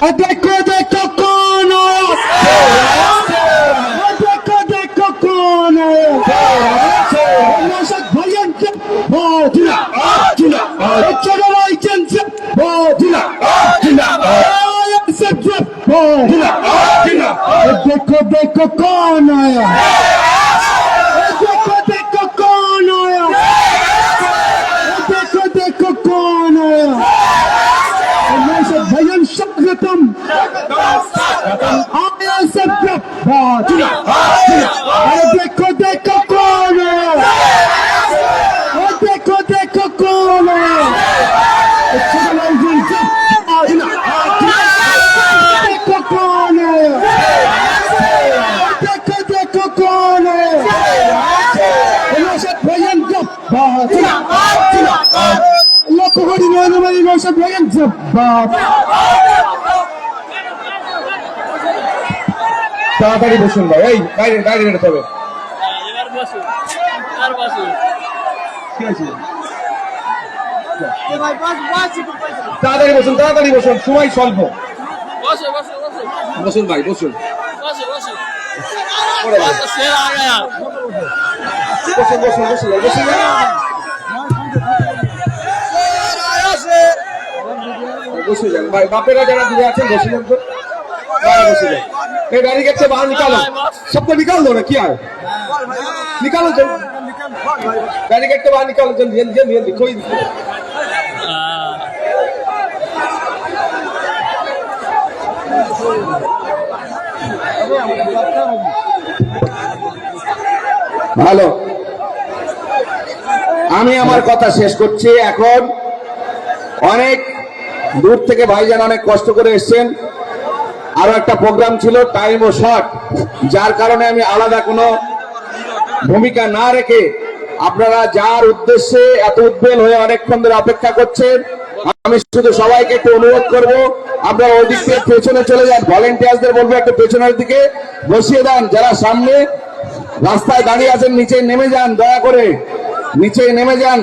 देखो देखो कौन आया, देखो देखो कौन आया, नौशाद भयंकर बोधिला जिला चलो लाइसेंस बोधिला जिला सब बोधिला जिला देखो देखो कौन आया, देखो देखो कौन आया, देखो देखो कौन आया, नौशाद भयंकर स्वागतम आया सब बोधिला देखो देखो कौन आया, देखो देखो कौन आया, देखो कौन आया, देखो देखो कौन आया, नौशाद भयंकर লক্ষ কোটি নরেন্দ্র মোদী নৌশাদ ভয়ঙ্কর জব্বার। তাড়াতাড়ি বসুন ভাই, এই বাইরে বাইরে বেরোতে হবে। তাড়াতাড়ি বসুন, তাড়াতাড়ি বসুন, সময় স্বল্প। বসুন ভাই বসুন, বসুন বসুন বসুন বসুন। बसो जान भाई, बापेरा जरा दूर आछेन बसो जान तो बसो जान। ए बैरिकेड से बाहर निकालो, सबको निकाल दो ना, क्या है निकालो जल्दी, बैरिकेड से बाहर निकालो जल्दी जल्दी जल्दी जल्दी, कोई ভালো। আমি আমার কথা শেষ করছি এখন। অনেক দূর থেকে ভাইজান অনেক কষ্ট করে এসেছেন, আরো একটা প্রোগ্রাম ছিল, টাইমও শর্ট, যার কারণে আমি আলাদা কোনো ভূমিকা না রেখে আপনারা যার উদ্দেশ্যে এত উদ্বেল হয়ে অনেকক্ষণ ধরে অপেক্ষা করছেন, আমি শুধু সবাইকে একটু অনুরোধ করব আপনারা ওদিক থেকে পেছনে চলে যান। ভলেন্টিয়ারদের বলবো একটু পেছনের দিকে বসিয়ে দেন, যারা সামনে রাস্তায় দাঁড়িয়ে আছেন নিচে নেমে যান, দয়া করে নিচে নেমে যান।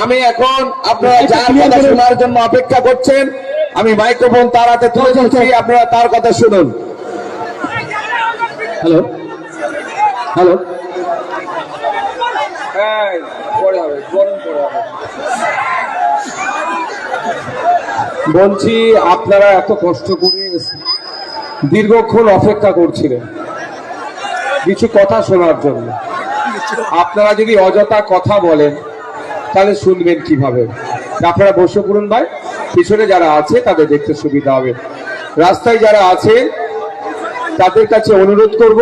আমি এখন আপনারা যার কথা শোনার জন্য অপেক্ষা করছেন, আমি মাইক্রোফোন তার হাতে তুলে দিচ্ছি, আপনারা তার কথা শুনুন। হ্যালো হ্যালো, বলছি আপনারা এত কষ্ট করে দীর্ঘক্ষণ অপেক্ষা করছিলেন কিছু কথা শোনার জন্য। আপনারা যদি অযথা কথা বলেন তাহলে শুনবেন কিভাবে? আপনারা বসে পড়ুন ভাই, পিছনে যারা আছে তাদের দেখতে সুবিধা হবে। রাস্তায় যারা আছে তাদের কাছে অনুরোধ করব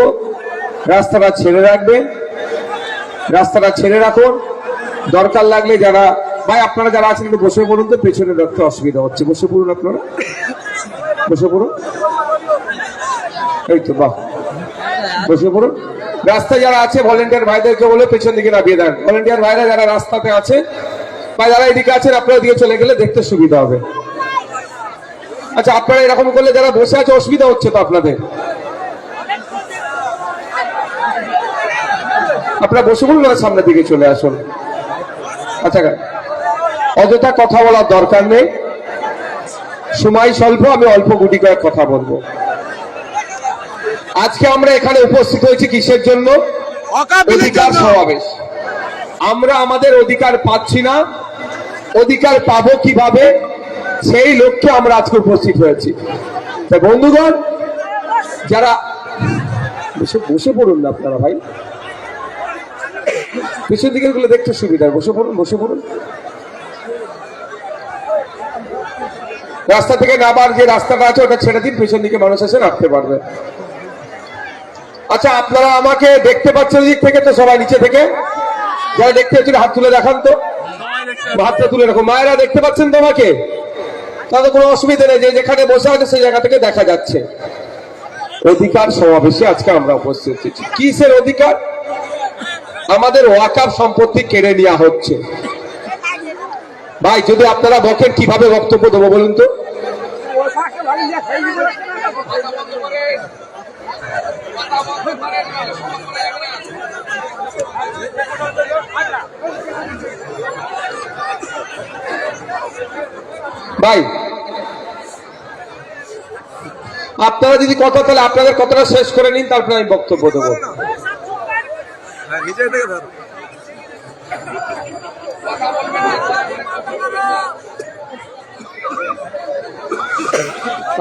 রাস্তাটা ছেড়ে রাখবেন, রাস্তাটা ছেড়ে রাখুন। দরকার লাগলে যারা ভাই আপনারা যারা আছেন একটু বসে পড়ুন, তো পেছনে রাখতে অসুবিধা হচ্ছে, বসে পড়ুন আপনারা, বসে পড়ুন। এই তো বাহ, বসে পড়ুন। রাস্তায় যারা আছে ভলেন্টিয়ার ভাইদেরকে বলে পেছন দিকে নামিয়ে দেন। ভলেন্টিয়ার ভাইরা যারা রাস্তাতে আছে বা যারা এদিকে আছেন আপনারা দিকে চলে গেলে দেখতে সুবিধা হবে। আচ্ছা আপনারা এরকম করলে যারা বসে আছে অসুবিধা হচ্ছে তো আপনাদের, আপনারা বসে পড়ুন, সামনের দিকে চলে আসুন। আচ্ছা অযথা কথা বলার দরকার নেই, সময় স্বল্প, আমি অল্প গুটি কয়েক কথা বলবো। আজকে আমরা এখানে উপস্থিত হয়েছি কিসের জন্য? অধিকার সমাবেশ। আমরা আমাদের অধিকার পাচ্ছি না, অধিকার পাবো কিভাবে, সেই লক্ষ্যে আমরা আজকে উপস্থিত হয়েছি। তাই বন্ধুগণ যারা বসে পড়ুন না আপনারা ভাই, পিছন দিকে গুলো দেখতে সুবিধা, বসে পড়ুন বসে পড়ুন। রাস্তা থেকে নামার যে রাস্তাটা আছে ওটা ছেড়ে দিন, পিছন দিকে মানুষ এসে নামতে পারবে। আচ্ছা আপনারা আমাকে দেখতে পাচ্ছেন দিক থেকে তো? সবাই নিচে থেকে যারা দেখতে পাচ্ছেন হাত তুলে দেখান তো, হাতটা তুলে রাখো। মায়েরা দেখতে পাচ্ছেন তো আমাকে? তাহলে কোনো অসুবিধা নেই, যে যেখানে বসে আছে সেই জায়গা থেকে দেখা যাচ্ছে। অধিকার সমাবেশে আজকে আমরা উপস্থিত হয়েছি। কিসের অধিকার? আমাদের ওয়াকফ সম্পত্তি কেড়ে নেওয়া হচ্ছে। ভাই যদি আপনারা বকেন কিভাবে বক্তব্য দেবো বলুন তো? ভাই আপনারা যদি কথা, তাহলে আপনাদের কথাটা শেষ করে নিন, তারপরে আমি বক্তব্য দেবো।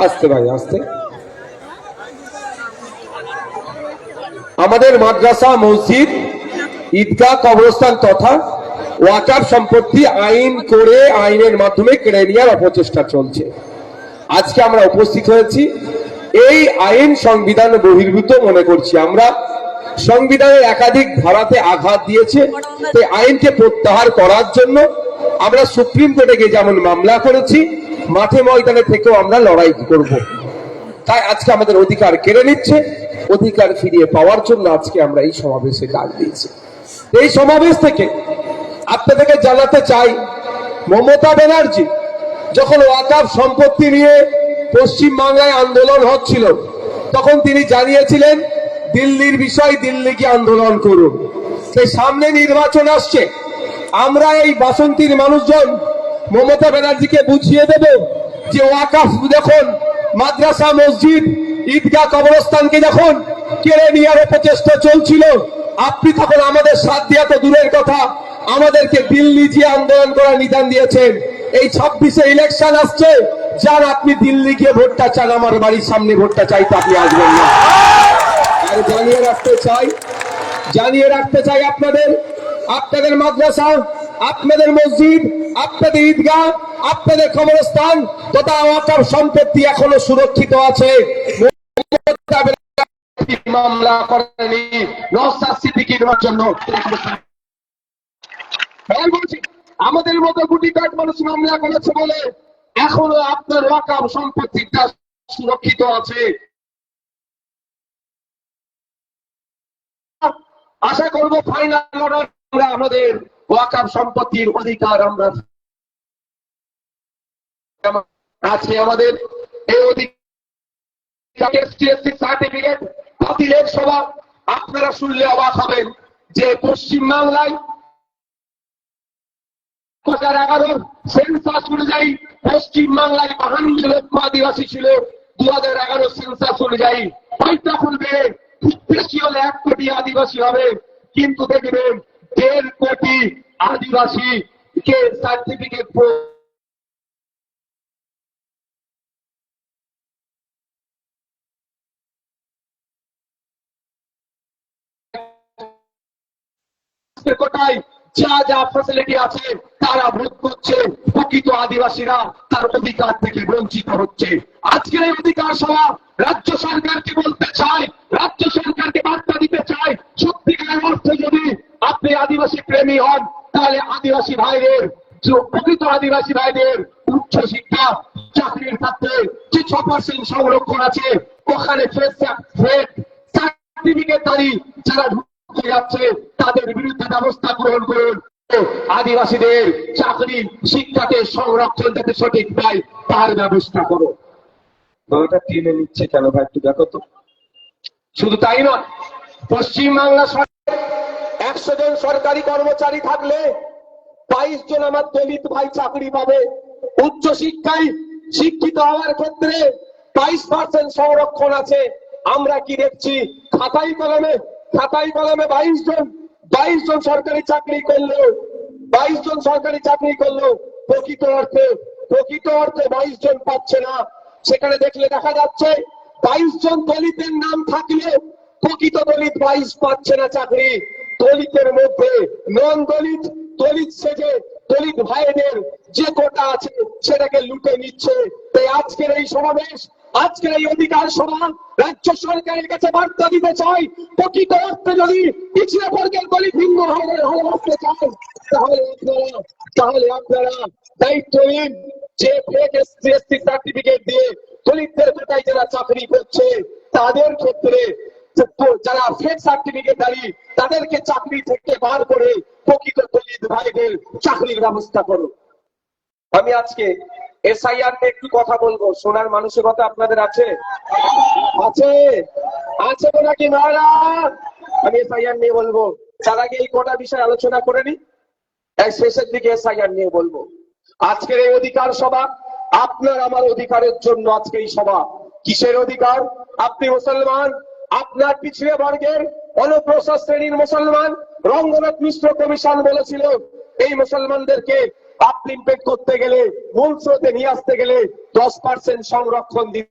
আস্তে ভাই আস্তে। আমাদের মাদ্রাসা, মসজিদ, ঈদগাহ, কবরস্থান তথা ওয়াকফ সম্পত্তি আইন করে আইনের মাধ্যমে কেড়ে নেওয়ার অপচেষ্টা চলছে। আজকে আমরা উপস্থিত হয়েছি, এই আইন সংবিধান বহির্ভূত মনে করছি আমরা। সংবিধানের একাধিক ধারাতে আঘাত দিয়েছে, এই আইনকে প্রত্যাহার করার জন্য আমরা সুপ্রিম কোর্টে গিয়ে যেমন মামলা করেছি, মাঠে ময়দানে থেকেও আমরা লড়াই করব। তাই আজকে আমাদের অধিকার কেড়ে নিচ্ছে, অধিকার ফিরিয়ে পাওয়ার জন্য আজকে আমরা এই সমাবেশে ডাক দিয়েছি। এই সমাবেশ থেকে আপনাদেরকে জানাতে চাই, মমতা ব্যানার্জি যখন ওয়াকফ সম্পত্তি নিয়ে পশ্চিম বাংলায় আন্দোলন হচ্ছিল, তখন তিনি জানিয়েছিলেন দিল্লির বিষয় দিল্লি গিয়ে আন্দোলন করুন। সেই সামনে নির্বাচন আসছে, আমরা এই বাসন্তীর মানুষজন মমতা ব্যানার্জিকে বুঝিয়ে দেব যে ওয়াকফ যখন মাদ্রাসা, মসজিদ, ঈদগাহ, কবরস্থানকে যখন কেড়ে নেওয়ার প্রচেষ্টা চলছিল, আপনি তখন আমাদের সাথ দেওয়া তো দূরের কথা, আমাদেরকে দিল্লি গিয়ে আন্দোলন করার নিদান দিয়েছেন। এই 26-এ ইলেকশন আসছে, যার আপনি দিল্লি গিয়ে ভোটটা চান, আমার বাড়ির সামনে ভোটটা চাইতে আপনি আসবেন না। আর জানিয়ে রাখতে চাই আপনাদের মাদ্রাসা, আপনাদের মসজিদ, আপনাদের ঈদগাহ, আপনাদের কবরস্থান তথা ওয়াকফ সম্পত্তি এখনো সুরক্ষিত আছে। মামলা করেনি নওশাদ সিদ্দিকীর জন্য, আমাদের মতো কোটি কয়েক মানুষ মামলা করেছে বলে এখনো আপনার ওয়াকফ সম্পত্তিটা সুরক্ষিত আছে। আশা করবো ফাইনাল অর্ডার আমরা আমাদের ওয়াকফ সম্পত্তির অধিকার আমরা আছে, আমাদের এই অধিকার সার্টিফিকেট বাতিলের সভা আপনারা শুনলে অবাক হবেন যে পশ্চিম বাংলায় 2011 সেন্সাস অনুযায়ী পশ্চিম বাংলায় 52 লক্ষ আদিবাসী ছিল। 2011 সেন্সাস অনুযায়ী হয়তো খুলবে, বেশি হলে 1 কোটি আদিবাসী হবে, কিন্তু দেখবেন 1.5 কোটি আদিবাসী কে সার্টিফিকেট কোটায় যা যা ফ্যাসিলিটি আছে তারা ভোগ করছে, প্রকৃত আদিবাসীরা তার অধিকার থেকে বঞ্চিত হচ্ছে। আজকের এই অধিকার সভা রাজ্য সরকারকে বলতে চাই, রাজ্য সরকারকে বার্তা দিতে চাই, সত্যিকারের অর্থে যদি আপনি আদিবাসী প্রেমী হন, তাহলে আদিবাসী ভাইদের, প্রকৃত আদিবাসী ভাইদের উচ্চ শিক্ষা চাকরির ক্ষেত্রে যে 6% সংরক্ষণ আছে, ওখানে সার্টিফিকেটধারী যারা যাচ্ছে তাদের বিরুদ্ধে ব্যবস্থা গ্রহণ করুন। আদিবাসীদের চাকরি, শিক্ষাকে সংরক্ষণ যাতে সঠিক পায় তার ব্যবস্থা করো। গলাটা টেনে নিচ্ছে কেন ভাই, একটু দেখো তো। শুধু তাই নয়, পশ্চিমবাংলা সরকার 100 জন সরকারি কর্মচারী থাকলে 22 জন আমার দলিত ভাই চাকরি পাবে। উচ্চ শিক্ষায় শিক্ষিত হওয়ার ক্ষেত্রে 22% সংরক্ষণ আছে। আমরা কি দেখছি, খাতায় কলমে 22 জন সরকারি চাকরি করলো, 22 জন সরকারি চাকরি করলো, প্রকৃত অর্থে 22 জন পাচ্ছে না। সেখানে দেখলে দেখা যাচ্ছে 22 জন দলিতের নাম থাকলে প্রকৃত দলিত 22 পাচ্ছে না চাকরি। দলিতের মধ্যে নন দলিত, দলিত সেজে দলিত ভাইদের যে কোটা আছে সেটাকে লুটে নিচ্ছে। তাই আজকের এই সমাবেশ, আজকের এই অধিকার সভা রাজ্য সরকারের কাছে বার্তা দিতে চাই, প্রকৃত অর্থে যদি পিছিয়ে বর্গের দলিত ভিন্ন ভালোবাসতে চান, তাহলে আপনারা দায়িত্ব নিন যে ফেক এসসি সার্টিফিকেট দিয়ে দলিতদের কোটায় যারা চাকরি করছে তাদের ক্ষেত্রে যারা ফেক সার্টিফিকেটধারী তাদেরকে চাকরি থেকে বার করে প্রকৃত দলিত ভাইদের চাকরির ব্যবস্থা করো। আমি আজকে এসআইআর নিয়ে একটু কথা বলবো, শোনার মানসিকতা আপনাদের আছে নাকি নয়রা? আমি এসআইআর নিয়ে বলবো, তার আগে এই কটা বিষয় আলোচনা করে নি, শেষের দিকে এসআইআর নিয়ে বলবো। আজকের এই অধিকার সভা আপনার আমার অধিকারের জন্য আজকে এই সভা। কিসের অধিকার? আপনি মুসলমান, আপনার পিছিয়ে বর্গের অনগ্রসর শ্রেণীর মুসলমান। রঙ্গনাথ মিশ্র কমিশন বলেছিল এই মুসলমানদেরকে আপলিমেন্ট করতে গেলে, মূল স্রোতে নিয়ে আসতে গেলে 10% সংরক্ষণ দিতে।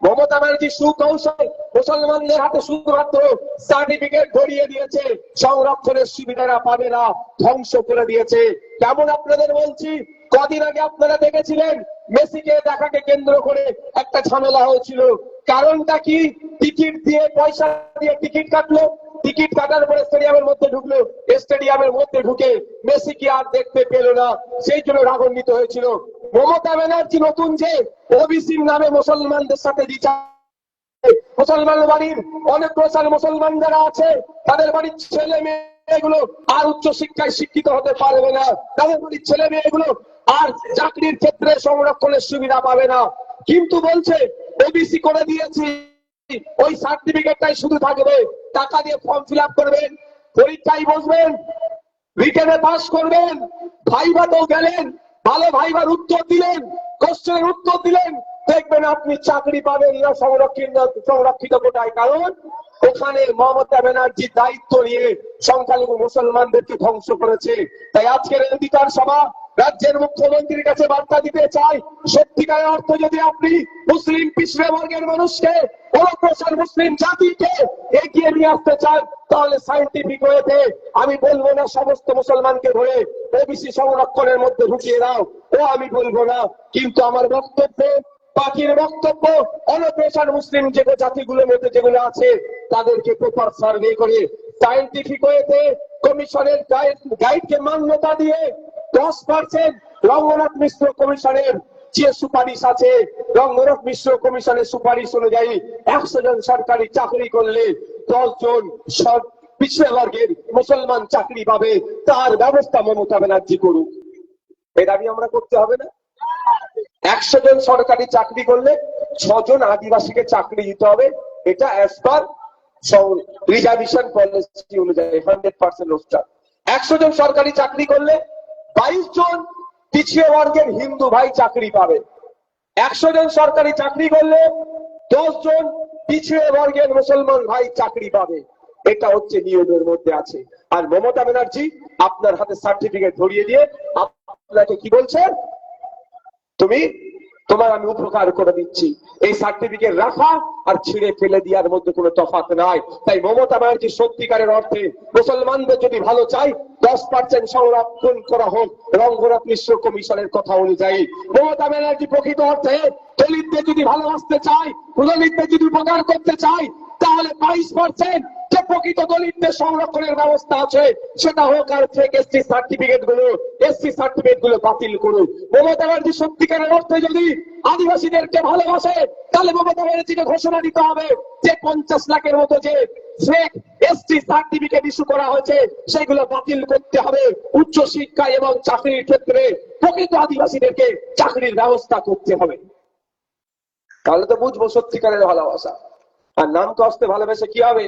মমতা ব্যানার্জি সুকৌশল মুসলমানদের হাতে শুধুমাত্র সার্টিফিকেট ধরিয়ে দিয়েছে, সংরক্ষণের সুবিধাটা পাবে না, ধ্বংস করে দিয়েছে। কেমন আপনাদের বলছি, কদিন আগে আপনারা দেখেছিলেন মেসিকে দেখাকে কেন্দ্র করে একটা ঝামেলা হয়েছিল। কারণটা কি? টিকিট দিয়ে, পয়সা দিয়ে টিকিট কাটলো, টিকিট কাটার পরে স্টেডিয়ামের মধ্যে ঢুকলো, স্টেডিয়ামের মধ্যে ঢুকে মেসিকে আর দেখতে পেল না, সেই জন্য রাগান্বিত হয়েছিল। মমতা ব্যানার্জি নতুন যে ওবিসির নামে মুসলমানদের সাথে বিচার, মুসলমান বাড়ির অনেক প্রচার মুসলমান যারা আছে তাদের বাড়ির ছেলে মেয়েগুলো আর উচ্চ শিক্ষায় শিক্ষিত হতে পারবে না, তাদের বাড়ির ছেলে মেয়েগুলো আর চাকরির ক্ষেত্রে সংরক্ষণের সুবিধা পাবে না। কিন্তু বলছে ওবিসি করে দিয়েছি, ওই সার্টিফিকেটটাই শুধু থাকবে, টাকা দিয়ে ফর্ম ফিল আপ করবেন, পরীক্ষায় বসবেন, রিটেনে পাস করবেন, ভাইভাতেও গেলেন, ভালো ভাইবার উত্তর দিলেন, কোশ্চেনের উত্তর দিলেন, দেখবেন আপনি চাকরি পাবেন না সংরক্ষিত কোটায়। কারণ ওখানে মমতা ব্যানার্জি দায়িত্ব নিয়ে সংখ্যালঘু মুসলমানদেরকে ধ্বংস করেছে। তাই আজকের অধিকার সভা রাজ্যের মুখ্যমন্ত্রীর কাছে বার্তা দিতে চাই, সত্যিকারের অর্থ যদি আপনি মুসলিম পিছড়ে বর্গের মানুষকে, অনগ্রসর মুসলিম জাতিকে এগিয়ে নিয়ে আসতে চান, তাহলে সায়েন্টিফিক ওয়েতে, আমি বলবো না সমস্ত মুসলমানকে ধরে ওবিসি সংরক্ষণের মধ্যে ঢুকিয়ে দাও, ও আমি বলবো না। কিন্তু আমার বক্তব্য, বাকির বক্তব্য, অনগ্রসর মুসলিম যে জাতিগুলোর মধ্যে যেগুলো আছে তাদেরকে প্রপার সার্ভে করে সায়েন্টিফিক ওয়েতে কমিশনের গাইডকে মান্যতা দিয়ে 10% রঙ্গনাথ মিশ্র কমিশনের যে সুপারিশ আছে, রঙ্গনাথ মিশ্র কমিশনের সুপারিশ অনুযায়ী 100 জন সরকারি চাকরি করলে 10 জন পিছড়ে বর্গের মুসলমান চাকরি পাবে, তার ব্যবস্থা মমতা ব্যানার্জি করুক। এই দাবি আমরা করতে হবে না? 100 জন সরকারি চাকরি করলে 6 জন আদিবাসীকে চাকরি দিতে হবে, এটা অ্যাজ পার রিজার্ভেশন পলিসি অনুযায়ী 100% রোস্টার। 100 জন সরকারি চাকরি করলে 22 জন পিছিয়ে বর্গের হিন্দু ভাই চাকরি পাবে। 100 জন সরকারি চাকরি করলে 10 জন পিছিয়ে বর্গের মুসলমান ভাই চাকরি পাবে। এটা হচ্ছে নিয়মের মধ্যে আছে। আর মমতা ব্যানার্জি আপনার হাতে সার্টিফিকেট ধরিয়ে দিয়ে আপনাকে কি বলছে, তোমার আমি উপকার করে দিচ্ছি। এই সার্টিফিকেট রাখা আর ছিঁড়ে ফেলে দেওয়ার মধ্যে কোনো তফাৎ নাই। তাই মমতা ব্যানার্জি সত্যিকারের অর্থে মুসলমানদের যদি ভালো চাই, 10% সংরক্ষণ করা হোক রঙ্গনাথ মিশ্র কমিশনের কথা অনুযায়ী। মমতা ব্যানার্জি প্রকৃত অর্থে দলিতদের যদি ভালোবাসতে চাই, দলিতদের যদি উপকার করতে চাই, তাহলে 22% যে প্রকৃত দলিতদের সংরক্ষণের ব্যবস্থা আছে সেটা হোক, আর ফেক এসসি সার্টিফিকেট গুলো বাতিল করুন। মমতা ব্যানার্জি সত্যিকারের অর্থে যদি আদিবাসীদেরকে ভালোবাসে, তাহলে মমতা ব্যানার্জিকে ঘোষণা দিতে হবে যে 50 লাখের মতো যে ফেক এসসি সার্টিফিকেট ইস্যু করা হয়েছে সেগুলো বাতিল করতে হবে। উচ্চ শিক্ষা এবং চাকরির ক্ষেত্রে প্রকৃত আদিবাসীদেরকে চাকরির ব্যবস্থা করতে হবে। তাহলে তো বুঝবো সত্যিকারের ভালোবাসা। আর নাম তো আসতে ভালোবেসে কি হবে?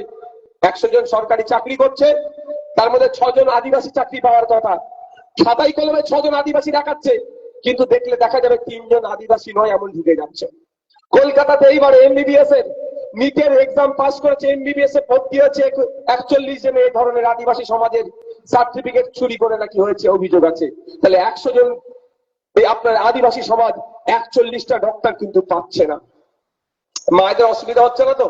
100 জন সরকারি চাকরি করছে, তার মধ্যে 6 জন আদিবাসী চাকরি পাওয়ার কথা, খাতাই কলমে 6 জন আদিবাসী দেখাচ্ছে, কিন্তু দেখলে দেখা যাবে 3 জন আদিবাসী নয় এমন ঢুকে যাচ্ছে। কলকাতাতে এইবার এমবিবিএস এর নিটের এক্সাম পাস করেছে, এমবিবিএস এ ভর্তি হয়েছে 41 জন এই ধরনের আদিবাসী সমাজের সার্টিফিকেট চুরি করে নাকি হয়েছে অভিযোগ আছে। তাহলে 100 জন এই আপনার আদিবাসী সমাজ 41টা ডক্টর কিন্তু পাচ্ছে না। মায়েদের অসুবিধা হচ্ছে না তো?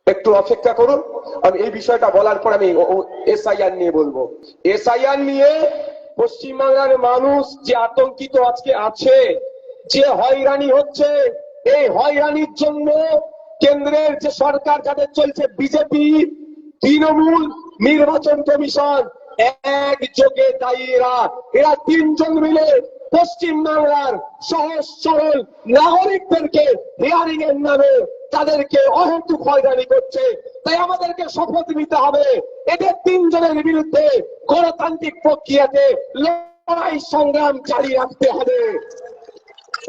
একটু অপেক্ষা করুন। আমি এই বিষয়টা বলার পর আমি এসআইআর নিয়ে বলবো। এসআইআর নিয়ে পশ্চিমবাংলার মানুষ যে আতঙ্কিত আজকে আছে, যে হয়রানি হচ্ছে, এই হয়রানির জন্য কেন্দ্রের যে সরকার যাদের চলছে, বিজেপি, তৃণমূল, নির্বাচন কমিশন একযোগে দায়ী। এরা 3 জন মিলে পশ্চিমবাংলার সহজ সরল নাগরিকদেরকে হিয়ারিং এর নামে তাদেরকে অহেতুক হয়রানি করছে। তাই আমাদেরকে শপথ নিতে হবে এদের 3 জনের বিরুদ্ধে গণতান্ত্রিক প্রক্রিয়াতে লড়াই সংগ্রাম জারি রাখতে হবে।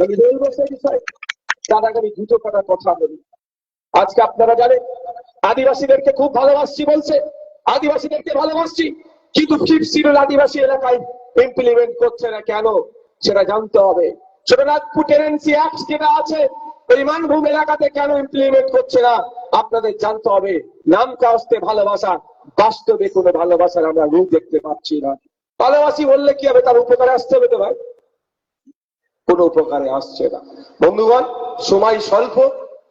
আমি বলবো সেই বিষয়ে দাদাকে আমি দুটো কথা বলি। আজকে আপনারা জানেন আদিবাসীদেরকে খুব ভালোবাসছি বলছে, আদিবাসীদেরকে ভালোবাসছি, কিন্তু 5th শিডিউল আদিবাসী এলাকায় ইমপ্লিমেন্ট করছে না কেন সেটা জানতে হবে। ছোটনাগপুর টেনেন্সি অ্যাক্ট যেটা আছে ওই মানভূম এলাকাতে কেন ইমপ্লিমেন্ট করছে না আপনাদের জানতে হবে। নাম কাস্তে ভালোবাসা, বাস্তবে কোনো ভালোবাসার আমরা রূপ দেখতে পাচ্ছি না। ভালোবাসি বললে কি হবে, তার উপকারে আসতে হবে তো ভাই, কোনো উপকারে আসছে না। বন্ধুগণ, সময় স্বল্প,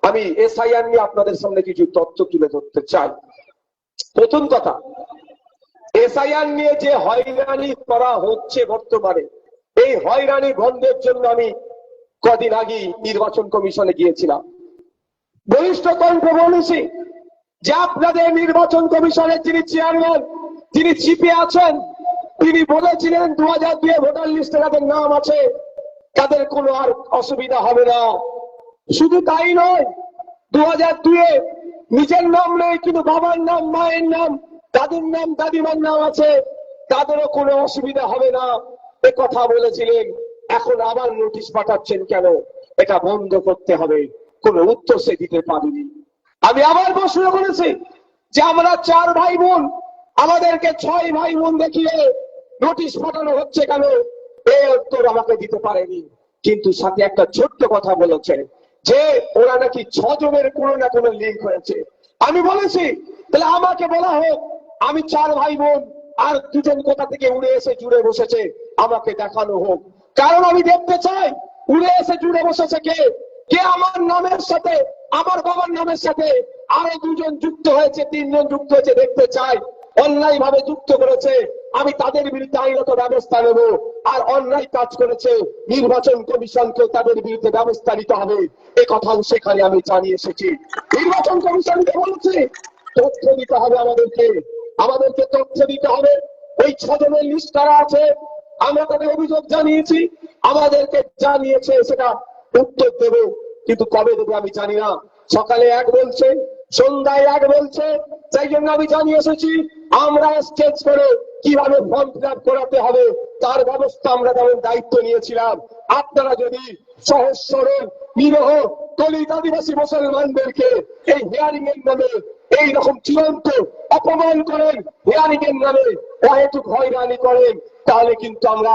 আমি এসআইআর নিয়ে আপনাদের সামনে কিছু তথ্য তুলে ধরতে চাই। প্রথম কথা, এসআইআর নিয়ে যে হয়রানি করা হচ্ছে বর্তমানে, এই হয়রানি বন্ধের জন্য আমি কদিন আগে নির্বাচন কমিশনে গিয়েছিলাম। বলিষ্ঠ কণ্ঠে বলেছি যে আপনাদের নির্বাচন কমিশনের যিনি চেয়ারম্যান, যিনি চিফে আছেন, তিনি বলেছিলেন 2002 ভোটার লিস্টে যাদের নাম আছে তাদের কোনো আর অসুবিধা হবে না। শুধু তাই নয়, 2002 নিজের নাম নেই কিন্তু বাবার নাম, মায়ের নাম, দাদুর নাম, দাদিমার নাম আছে, তাদেরও কোনো অসুবিধা হবে না, এ কথা বলেছিলেন। এখন আবার নোটিশ পাঠাচ্ছেন কেন? এটা বন্ধ করতে হবে। কোনো উত্তর সে দিতে পারেনি। আমি আবার প্রশ্ন করেছি যে আমরা 4 ভাই বোন, আমাদেরকে 6 ভাই বোন দেখিয়ে নোটিশ পাঠানো হচ্ছে কেন? এই উত্তর আমাকে দিতে পারেনি। কিন্তু সাথে একটা ছোট্ট কথা বলেছে যে ওরা নাকি 6 জনের কোনো না কোনো লিঙ্ক হয়েছে। আমি বলেছি তাহলে আমাকে বলা হোক, আমি 4 ভাই বোন আর 2 জন কোথা থেকে উড়ে এসে জুড়ে বসেছে, আমাকে দেখানো হোক। কারণ আমি দেখতে চাই উড়ে এসে জুড়ে বসেছে কে, কে আমার নামের সাথে, আমার বাবার নামের সাথে আরো 2 জন যুক্ত হয়েছে, 3 জন যুক্ত হয়েছে, দেখতে চাই। অন্যায় ভাবে যুক্ত করেছে, আমি তাদের বিরুদ্ধে আইনত ব্যবস্থা নেব। আর অন্যায় কাজ করেছে, নির্বাচন কমিশনকে তাদের বিরুদ্ধে ব্যবস্থা নিতে হবে। এ কথাও সেখানে আমি জানিয়ে এসেছি। নির্বাচন কমিশনকে বলছি তথ্য দিতে হবে আমাদেরকে তথ্য দিতে হবে। ওই 6 জনের লিস্ট কারা আছে, আমরা তাদের অভিযোগ জানিয়েছি, আমাদেরকে জানিয়েছে, সেটা উত্তর দেবে, কিন্তু কবে দেবে আমি জানি না। সকালে এক বলছে, সন্ধ্যায় এক বলছে। তাই জন্য আমি জানিয়ে এসেছি আমরা স্টেজ করে কিভাবে ফর্ম ফিল আপ করাতে হবে তার ব্যবস্থা আমরা যেমন দায়িত্ব নিয়েছিলাম। আপনারা যদি সহজ সরল নিরহ দলিত আদিবাসী মুসলমানদেরকে এই হিয়ারিং এর নামে এইরকম চূড়ান্ত অপমান করেন, হিয়ারিং এর নামে অহেতুক হয়রানি করেন, তাহলে কিন্তু আমরা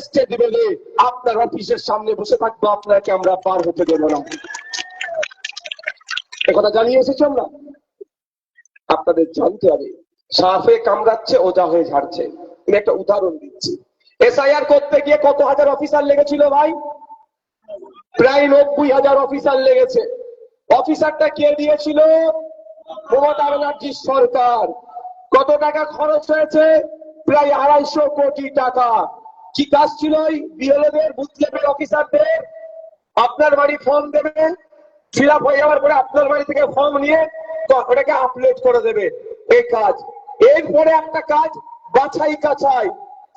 স্টেজ বেঁধে আপনার অফিসের সামনে বসে থাকবো, আপনাকে আমরা পার হতে দেবো না। একথা জানিয়ে এসেছি আমরা। আপনাদের জানতে হবে, সাপে কামড়াচ্ছে ওজা হয়ে ঝাড়ছে। আমি একটা উদাহরণ দিচ্ছি। এসআইআর করতে গিয়ে কত হাজার অফিসার লেগেছিল ভাই? প্রায় 90,000 অফিসার লেগেছে। অফিসারটা কে দিয়েছিল? মমতা ব্যানার্জির সরকার। কত টাকা খরচ হয়েছে? প্রায় 250 কোটি টাকা। কি কাজ ছিল ওই বিএলওদের, বুথ লেভেল অফিসারদের? আপনার বাড়ি ফর্ম দেবে, ফিল আপ হয়ে যাওয়ার পরে আপনার বাড়ি থেকে ফর্ম নিয়ে ওটাকে আপলোড করে দেবে, এই কাজ। এরপরে একটা কাজ বাছাই কাছাই,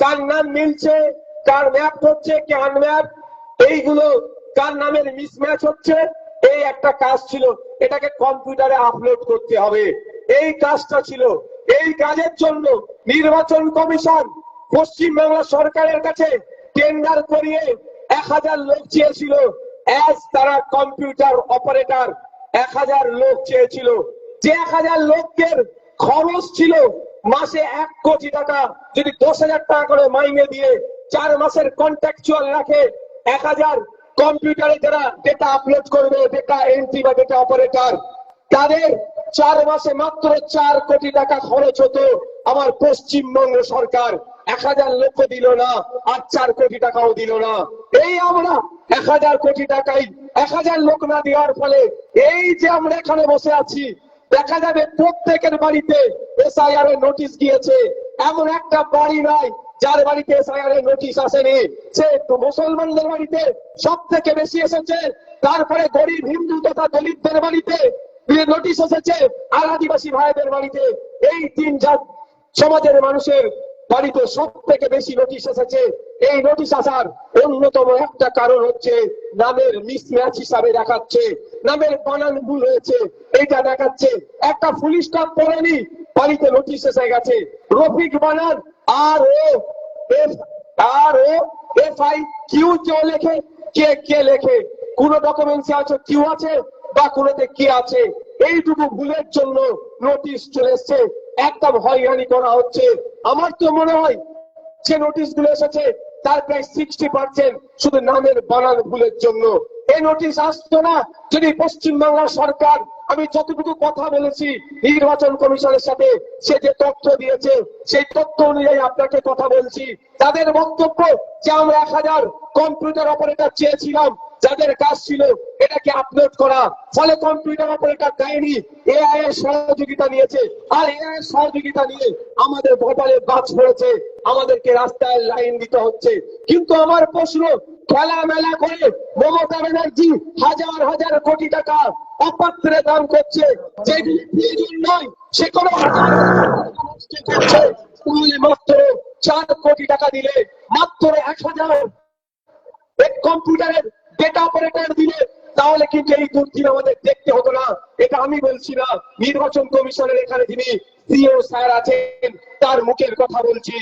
কার নাম মিলছে, কার ম্যাপ হচ্ছে, কে আনম্যাপ, এইগুলো কার নামের মিসম্যাচ হচ্ছে, এই একটা কাজ ছিল। এটাকে কম্পিউটারে আপলোড করতে হবে, এই কাজটা ছিল। এই কাজের জন্য নির্বাচন কমিশন পশ্চিমবাংলা সরকারের কাছে টেন্ডার করিয়ে 1000 লোক চেয়েছিল। তারা কম্পিউটার অপারেটর 1000 লোক চেয়েছিল। যে 1000 লোকের খরচ ছিল মাসে 1 কোটি টাকা। যদি 10,000 টাকা করে মাইনে দিয়ে 4 মাসের কন্ট্রাকচুয়াল রাখে, 1000 কম্পিউটারে যারা ডেটা আপলোড করবে, ডেটা এন্ট্রি বা ডেটা অপারেটর, তাদের 4 মাসে মাত্র 4 কোটি টাকা খরচ হতো। আমার পশ্চিমবঙ্গ সরকার 1000 লোক দিল না, আর 4 কোটি টাকাও দিল না। এই আমরা 1000 কোটি টাকাই 1000 লোক না দেওয়ার ফলে এই যে আমরা এখানে বসে আছি, দেখা যাবে প্রত্যেকের বাড়িতে এসআইআর এর নোটিশ গিয়েছে। এমন একটা বাড়ি নাই যার বাড়িতে এসআইআর এর নোটিশ আসেনি। সে মুসলমানদের বাড়িতে সব থেকে বেশি এসেছে, তারপরে গরিব হিন্দু তথা দলিতদের বাড়িতে নোটিশ এসেছে, আর আদিবাসী ভাইদের বাড়িতে। এই 3 জাত সমাজের মানুষের বাড়িতে সব থেকে বেশি নোটিশ এসেছে। এই নোটিশ আসার অন্যতম একটা কারণ হচ্ছে নামের মিসম্যাচ হিসাবে দেখাচ্ছে, নামের বানান ভুল হয়েছে এইটা দেখাচ্ছে। একটা ফুল স্টপ পড়েনি, বাড়িতে নোটিশ এসে গেছে। রফিক বানান ROFIQ কেউ লেখে, কে লেখে, কোন ডকুমেন্টস আছে কিউ আছে বা কোনোতে কি আছে, এইটুকু ভুলের জন্য নোটিশ চলে এসছে। একদম হয়রানি করা হচ্ছে। আমার তো মনে হয় যে নোটিশ গুলো এসেছে তার প্রায় 60% শুধু নামের বানান ভুলের জন্য। এই নোটিশ আসতো না যদি পশ্চিমবাংলার সরকার, আমি যতটুকু কথা বলেছি নির্বাচন কমিশনের সাথে, সে যে তথ্য দিয়েছে সেই তথ্য অনুযায়ী আপনাকে কথা বলছি। তাদের বক্তব্য যে আমরা 1000 কম্পিউটার অপারেটর চেয়েছিলাম, যাদের কাজ ছিল এটাকে আপলোড করা, ফলে কম্পিউটার অপারেটর দেয়নি, এআই এর সহযোগিতা নিয়েছে। আর এআই এর সহযোগিতা নিয়ে আমাদের ভোপালে বাজ পড়েছে, আমাদেরকে রাস্তায় লাইন দিতে হচ্ছে। কিন্তু আমার প্রশ্ন, খেলা মেলা করে মমতা ব্যানার্জি হাজার হাজার কোটি টাকা অপাত্রে দান করছে, যেগুলি প্রয়োজন নয়, সে কোনো হাজার নষ্ট করছে। তাহলে মাত্র 4 কোটি টাকা দিলে, মাত্র 1000 কম্পিউটারের ডেটা অপারেটর দিলে, তাহলে কিন্তু এই দুর্দিন আমাদের দেখতে হতো না। এটা আমি বলছি না, নির্বাচন কমিশনের এখানে যিনি সিও স্যার আছেন তার মুখের কথা বলছি।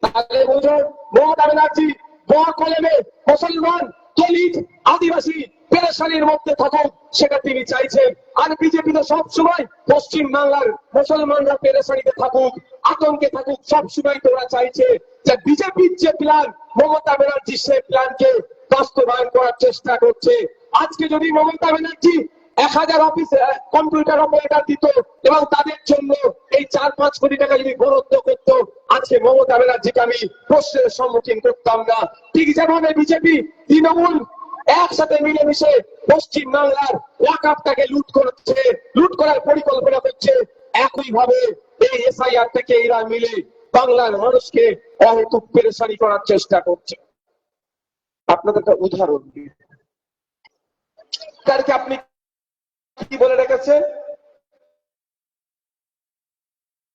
তাহলে বুঝুন, মমতা ব্যানার্জি বড় কলমে মুসলমান, দলিত, আদিবাসী পেরেশানির মধ্যে থাকুক সেটা তিনি চাইছেন। আর বিজেপি তো সবসময় পশ্চিম বাংলার মুসলমানরা পেরেশানিতে থাকুক, আতঙ্কে থাকুক, সবসময় তোরা চাইছে। যে বিজেপির যে প্ল্যান, মমতা ব্যানার্জি সেই প্ল্যানকে বাস্তবায়ন করার চেষ্টা করছে। আজকে যদি Mamata Banerjee 1000 office computer operator দিত এবং তাদের জন্য এই 4-5 কোটি টাকা যদি বরাদ্দ করতো, আজকে মমতা ব্যানার্জিকে আমি প্রশ্নের সম্মুখীন করতাম না। ঠিক যেভাবে বিজেপি, তৃণমূল একসাথে মিলেমিশে পশ্চিম বাংলার ওয়াকফটাকে লুট করছে, লুট করার পরিকল্পনা করছে, একইভাবে এই এসআইআর থেকে এরা মিলে বাংলার মানুষকে অহেতুক পেরেশানি করার চেষ্টা করছে। আপনাদের একটা উদাহরণ দিই, তারকে আপনি কি বলে রেখেছেন,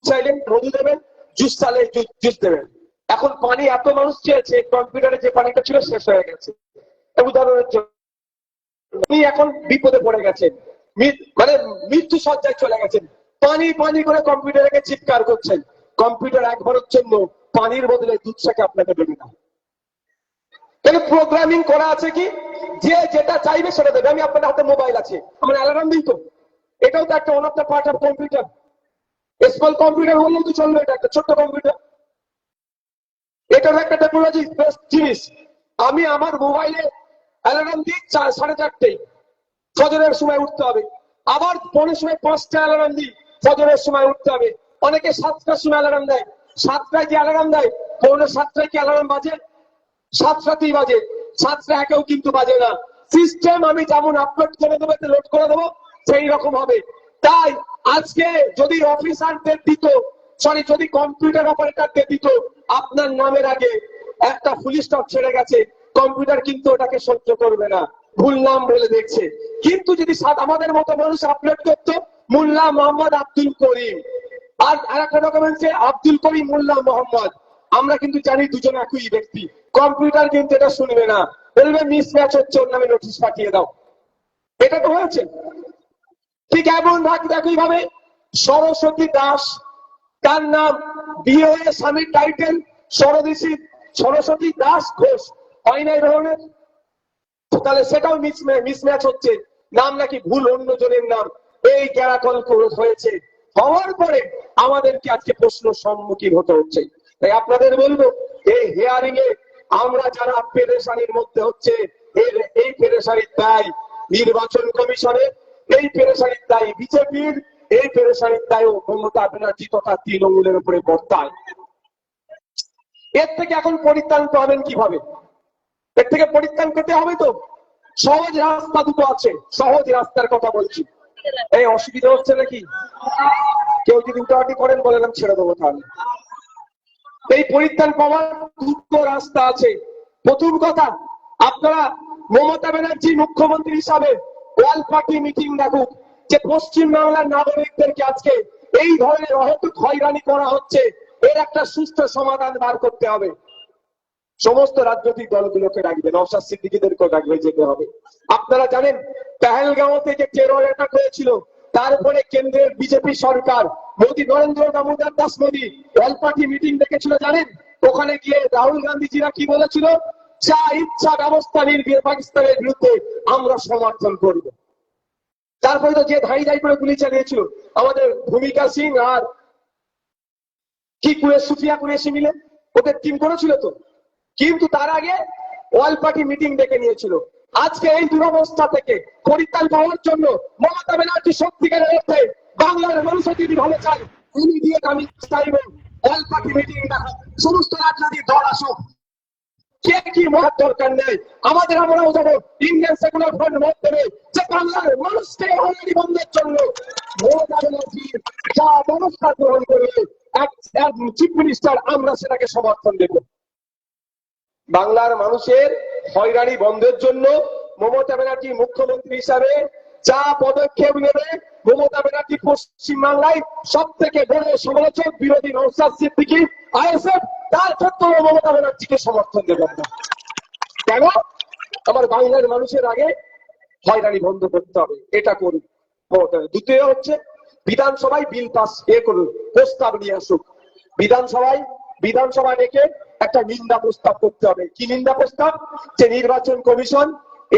চাইলেন মধু দেবেন, জুস চালে জুস দেবেন। এখন পানি এত মানুষ চেয়েছে, কম্পিউটারে যে পানিটা ছিল শেষ হয়ে গেছে। উদাহরণের জন্য আপনি এখন বিপদে পড়ে গেছেন, মানে মৃত্যু সজ্জায় চলে গেছেন, পানি পানি করে কম্পিউটারকে চিৎকার করছেন। কম্পিউটার একবারের জন্য পানির বদলে দুধটাকে আপনাকে দেবে না। কেন প্রোগ্রামিং করা আছে কি, যে যেটা চাইবে সেটা দেবে। আমি আপনার হাতে মোবাইল আছে, আমার অ্যালার্ম দিই তো, এটাও তো একটা one of the part of computer. Small computer বললেও তো চলবে, এটা একটা ছোট্ট কম্পিউটার, এটার একটা টেকনোলজি জিনিস। আমি আমার মোবাইলে অ্যালার্ম দিই 4:30টায়, ফজরের সময় উঠতে হবে। আবার পরের সময় 5টা অ্যালার্ম দিই, ফজরের সময় উঠতে হবে। অনেকে 7টার সময় অ্যালার্ম দেয়। 7টায় যে অ্যালার্ম দেয়, 6:45টায় কি অ্যালার্ম বাজে? 7টাতেই বাজে, 7টা একেও কিন্তু বাজে না। সিস্টেম আমি যেমন আপলোড করে দেবো, লোড করে দেবো, সেই রকম হবে। তাই আজকে যদি অফিসারদের দিত, যদি কম্পিউটার অপারেটরদের দিত, আপনার নামের আগে একটা ফুল স্টপ ছেড়ে গেছে, কম্পিউটার কিন্তু ওটাকে সহ্য করবে না, ভুল নাম বলে দেখছে। কিন্তু যদি আমাদের মতো মানুষ আপলোড করতো, মোল্লা মোহাম্মদ আব্দুল করিম, আর আরেকটা ডকুমেন্টসে আব্দুল করিম মোল্লা মোহাম্মদ, আমরা কিন্তু জানি দুজন একই ব্যক্তি, কম্পিউটার কিন্তু এটা শুনবে না, বলবে মিসম্যাচ হচ্ছে, ওর নামে নোটিশ পাঠিয়ে দাও। এটা তো হয়েছে। ঠিক এমন একই ভাবে সরস্বতী দাস, তার নাম বিয়ে, স্বামীর টাইটেল সরস্বতী দাস ঘোষ, হয় না এই ধরনের? তাহলে সেটাও মিসম্যাচ হচ্ছে, নাম নাকি ভুল অন্যজনের নাম। এই গ্যারাকল হয়েছে, হওয়ার পরে আমাদেরকে আজকে প্রশ্ন সম্মুখীন হতে হচ্ছে। তাই আপনাদের বলবো, এই হিয়ারিং এ আমরা যারা পেরেশানির মধ্যে হচ্ছে, এই পেরেশানির দায় নির্বাচন কমিশনের, এই পেরেশানির দায় বিজেপির, এই পেরেশানির দায় মমতা ব্যানার্জি তথা তৃণমূলের উপরে বর্তায়। এর থেকে এখন পরিত্রাণ পাবেন কিভাবে? এর থেকে পরিত্রাণ পেতে হবে তো সহজ রাস্তা দুটো আছে, সহজ রাস্তার কথা বলছি। এই অসুবিধা হচ্ছে নাকি? কেউ যদি উল্টাপাল্টি করেন বলেন, ছেড়ে দেবো। তাহলে এই পরিত্রাণ পাওয়ার দুটো রাস্তা আছে। প্রথম কথা, আপনারা মমতা ব্যানার্জি মুখ্যমন্ত্রী হিসাবে ওয়াল পার্টি মিটিং ডাকুক, যে পশ্চিম বাংলার নাগরিকদেরকে আজকে এই ধরনের অহেতুক হয়রানি করা হচ্ছে, এর একটা সুস্থ সমাধান বার করতে হবে। সমস্ত রাজনৈতিক দলগুলোকে ডাকবে, নওশাদ সিদ্দিকীদেরকেও ডাকবে, যেতে হবে। আপনারা জানেন পেহেলগাঁওতে যে টেরর অ্যাটাক হয়েছিল, তার উপরে কেন্দ্রের বিজেপি সরকার, নরেন্দ্র দামোদর দাস মোদী ওয়াল পার্টি মিটিং ডেকেছিল, জানেন? ওখানে গিয়ে রাহুল গান্ধীজিরা কি বলেছিল? যা ইচ্ছা ব্যবস্থা নিয়ে পাকিস্তানের বিরুদ্ধে আমরা সমর্থন করব। তারপরে তো যে ধাই করে গুলি চালিয়েছিল আমাদের ভূমিকা সিং আর কি সুফিয়া কুরেশি মিলে, ওদের টিম করেছিল তো। কিন্তু তার আগে অল পার্টি মিটিং ডেকে নিয়েছিল। আজকে এই দুরবস্থা থেকে পরিত্রাণ পাওয়ার জন্য মমতা ব্যানার্জি সত্যিকারের অর্থে বাংলার মানুষ যদি ভালো চায়, ইমিডিয়েট আমি চাইব অল পার্টি মিটিং ডাকা, সমস্ত রাজনৈতিক দল আসুক। কে কি মহার দরকার নেই, আমাদের আমরাও যাবো। ইন্ডিয়ান সেকুলার ফ্রন্ট মত দেবে যে বাংলার মানুষকে অলরেডি বন্ধের জন্য মমতা ব্যানার্জির যা ব্যবস্থা গ্রহণ করবে চিফ মিনিস্টার, আমরা সেটাকে সমর্থন দেব। বাংলার মানুষের হয়রানি বন্ধের জন্য মমতা ব্যানার্জি মুখ্যমন্ত্রী হিসাবে যা পদক্ষেপ নেবে, মমতা ব্যানার্জি পশ্চিমবাংলায় সব থেকে বড় সমালোচক বিরোধী নওশাদ সিদ্দিকী আইএসএফ, তার ক্ষেত্রেও মমতা ব্যানার্জিকে সমর্থন দেবেন না। কেন? আমার বাংলার মানুষের আগে হয়রানি বন্ধ করতে হবে, এটা করুন মমতা। দ্বিতীয় হচ্ছে বিধানসভায় বিল পাস করুন, প্রস্তাব নিয়ে আসুক বিধানসভা ডেকে একটা নিন্দা প্রস্তাব করতে হবে। কি নিন্দা প্রস্তাব? যে নির্বাচন কমিশন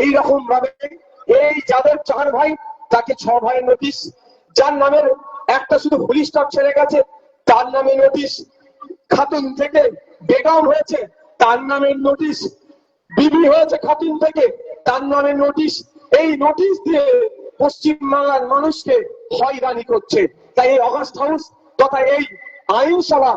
এই রকম ভাবে এই যাদের 4 ভাই তাকে 6 ভাইয়ের নোটিশ, যার নামের একটা শুধু পুলিশ স্টাফ ছেড়ে গেছে তার নামে নোটিশ, খাতুন থেকে বেগম হয়েছে তার নামের নোটিশ, বিবি হয়েছে খাতুন থেকে তার নামের নোটিশ, এই নোটিশ দিয়ে পশ্চিমবাংলার মানুষকে হয়রানি করছে। তাই এই অগাস্ট হাউস তথা এই আইনসভা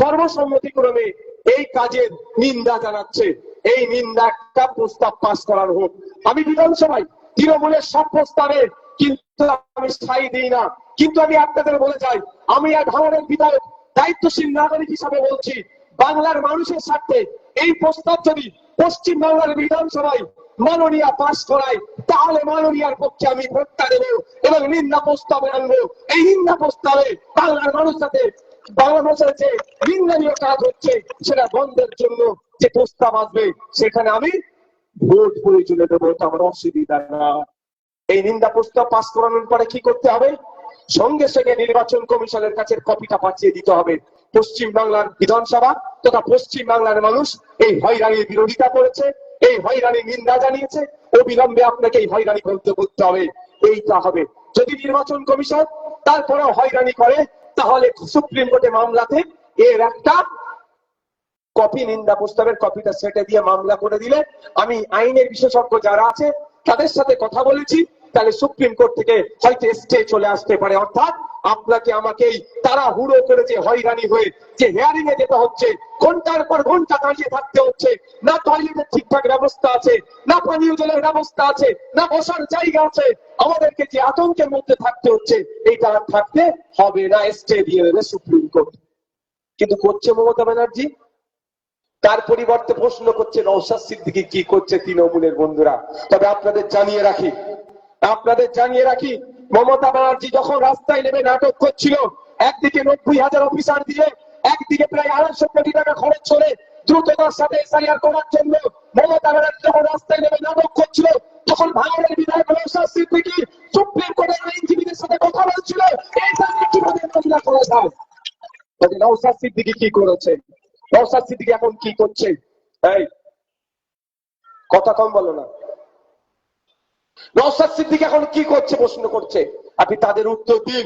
সর্বসম্মতিক্রমে এই কাজের নিন্দা জানাচ্ছে। এই নিন্দা একটা প্রস্তাব পাস করার হোক। আমি বিধানসভায় তৃণমূলের সব প্রস্তাবে কিন্তু আমি স্থায়ী দিই না, কিন্তু আমি আপনাদের বলে যাই, আমি এক ধরনের বিধায়ক, দায়িত্বশীল নাগরিক হিসাবে বলছি, বাংলার মানুষের স্বার্থে এই প্রস্তাব যদি পশ্চিম বাংলার বিধানসভায় মাননীয় পাস করায়, তাহলে মাননীয়ার পক্ষে আমি ভোটটা দেবো এবং নিন্দা প্রস্তাবে আনবো। এই নিন্দা প্রস্তাবে বাংলার মানুষ সাথে বাংলাদেশের যে নিন্দনীয় কাজ হচ্ছে সেটা বন্ধের জন্য যে প্রস্তাব আসবে সেখানে আমি ভোট প্রয়োজনে দেবো, এটা আমার অসুবিধা না। এই নিন্দা প্রস্তাব পাস করানোর পরে কি করতে হবে? সঙ্গে সঙ্গে নির্বাচন কমিশনের কাছে কপিটা পাঠিয়ে দিতে হবে। পশ্চিম বাংলার বিধানসভা তথা পশ্চিম বাংলার মানুষ এই হয়রানির বিরোধিতা করেছে, এই হয়রানির নিন্দা জানিয়েছে, অবিলম্বে আপনাকে এই হয়রানি বন্ধ করতে হবে। এইটা হবে। যদি নির্বাচন কমিশন তারপরেও হয়রানি করে, তাহলে সুপ্রিম কোর্টে মামলাতে এর একটা কপি, নিন্দা প্রস্তাবের কপিটা সেটে দিয়ে মামলা করে দিলে, আমি আইনের বিশেষজ্ঞ যারা আছে তাদের সাথে কথা বলেছি, তাহলে সুপ্রিম কোর্ট থেকে হয়তো স্টে চলে আসতে পারে। অর্থাৎ আপনাকে আমাকেই তারা হুড়ো করে যে হয়রানি হয়ে যে হেয়ারিং এ যেতে হচ্ছে, ঘন্টার পর ঘন্টা দাঁড়িয়ে থাকতে হচ্ছে, না টয়লেটের ঠিকঠাক ব্যবস্থা আছে, না পানীয় জলের ব্যবস্থা আছে, না বসার জায়গা আছে, আমাদেরকে যে আতঙ্কের মধ্যে থাকতে হচ্ছে, এইটা আর থাকতে হবে না, স্টে দিয়ে দেবে সুপ্রিম কোর্ট। কিন্তু করছে মমতা ব্যানার্জি, তার পরিবর্তে প্রশ্ন করছে নওশাদ সিদ্দিকী কি করছে তৃণমূলের বন্ধুরা। তবে আপনাদের জানিয়ে রাখি মমতা ব্যানার্জি যখন রাস্তায় নেমে নাটক করছিল, একদিকে 90,000 অফিসার দিয়ে, একদিকে প্রায় 250 কোটি টাকা খরচ করে দ্রুততার সাথে এসআইআর করার জন্য মমতা ব্যানার্জি যখন রাস্তায় নেমে নাটক করছিল, তখন ভাঙড়ের বিধায়ক নওশাদ সিদ্দিকী সুপ্রিম কোর্টের আইনজীবীদের সাথে কথা বলছিল এইটা নিয়ে কিভাবে মামলা করা যায়। নওশাদ সিদ্দিকী কি করেছে? নওশাদ সিদ্দিকী এখন কি করছে? এই কথা কম বলো না। নওশাদ সিদ্দিকী এখন কি করছে প্রশ্ন করছে, আপনি তাদের উত্তর দিন।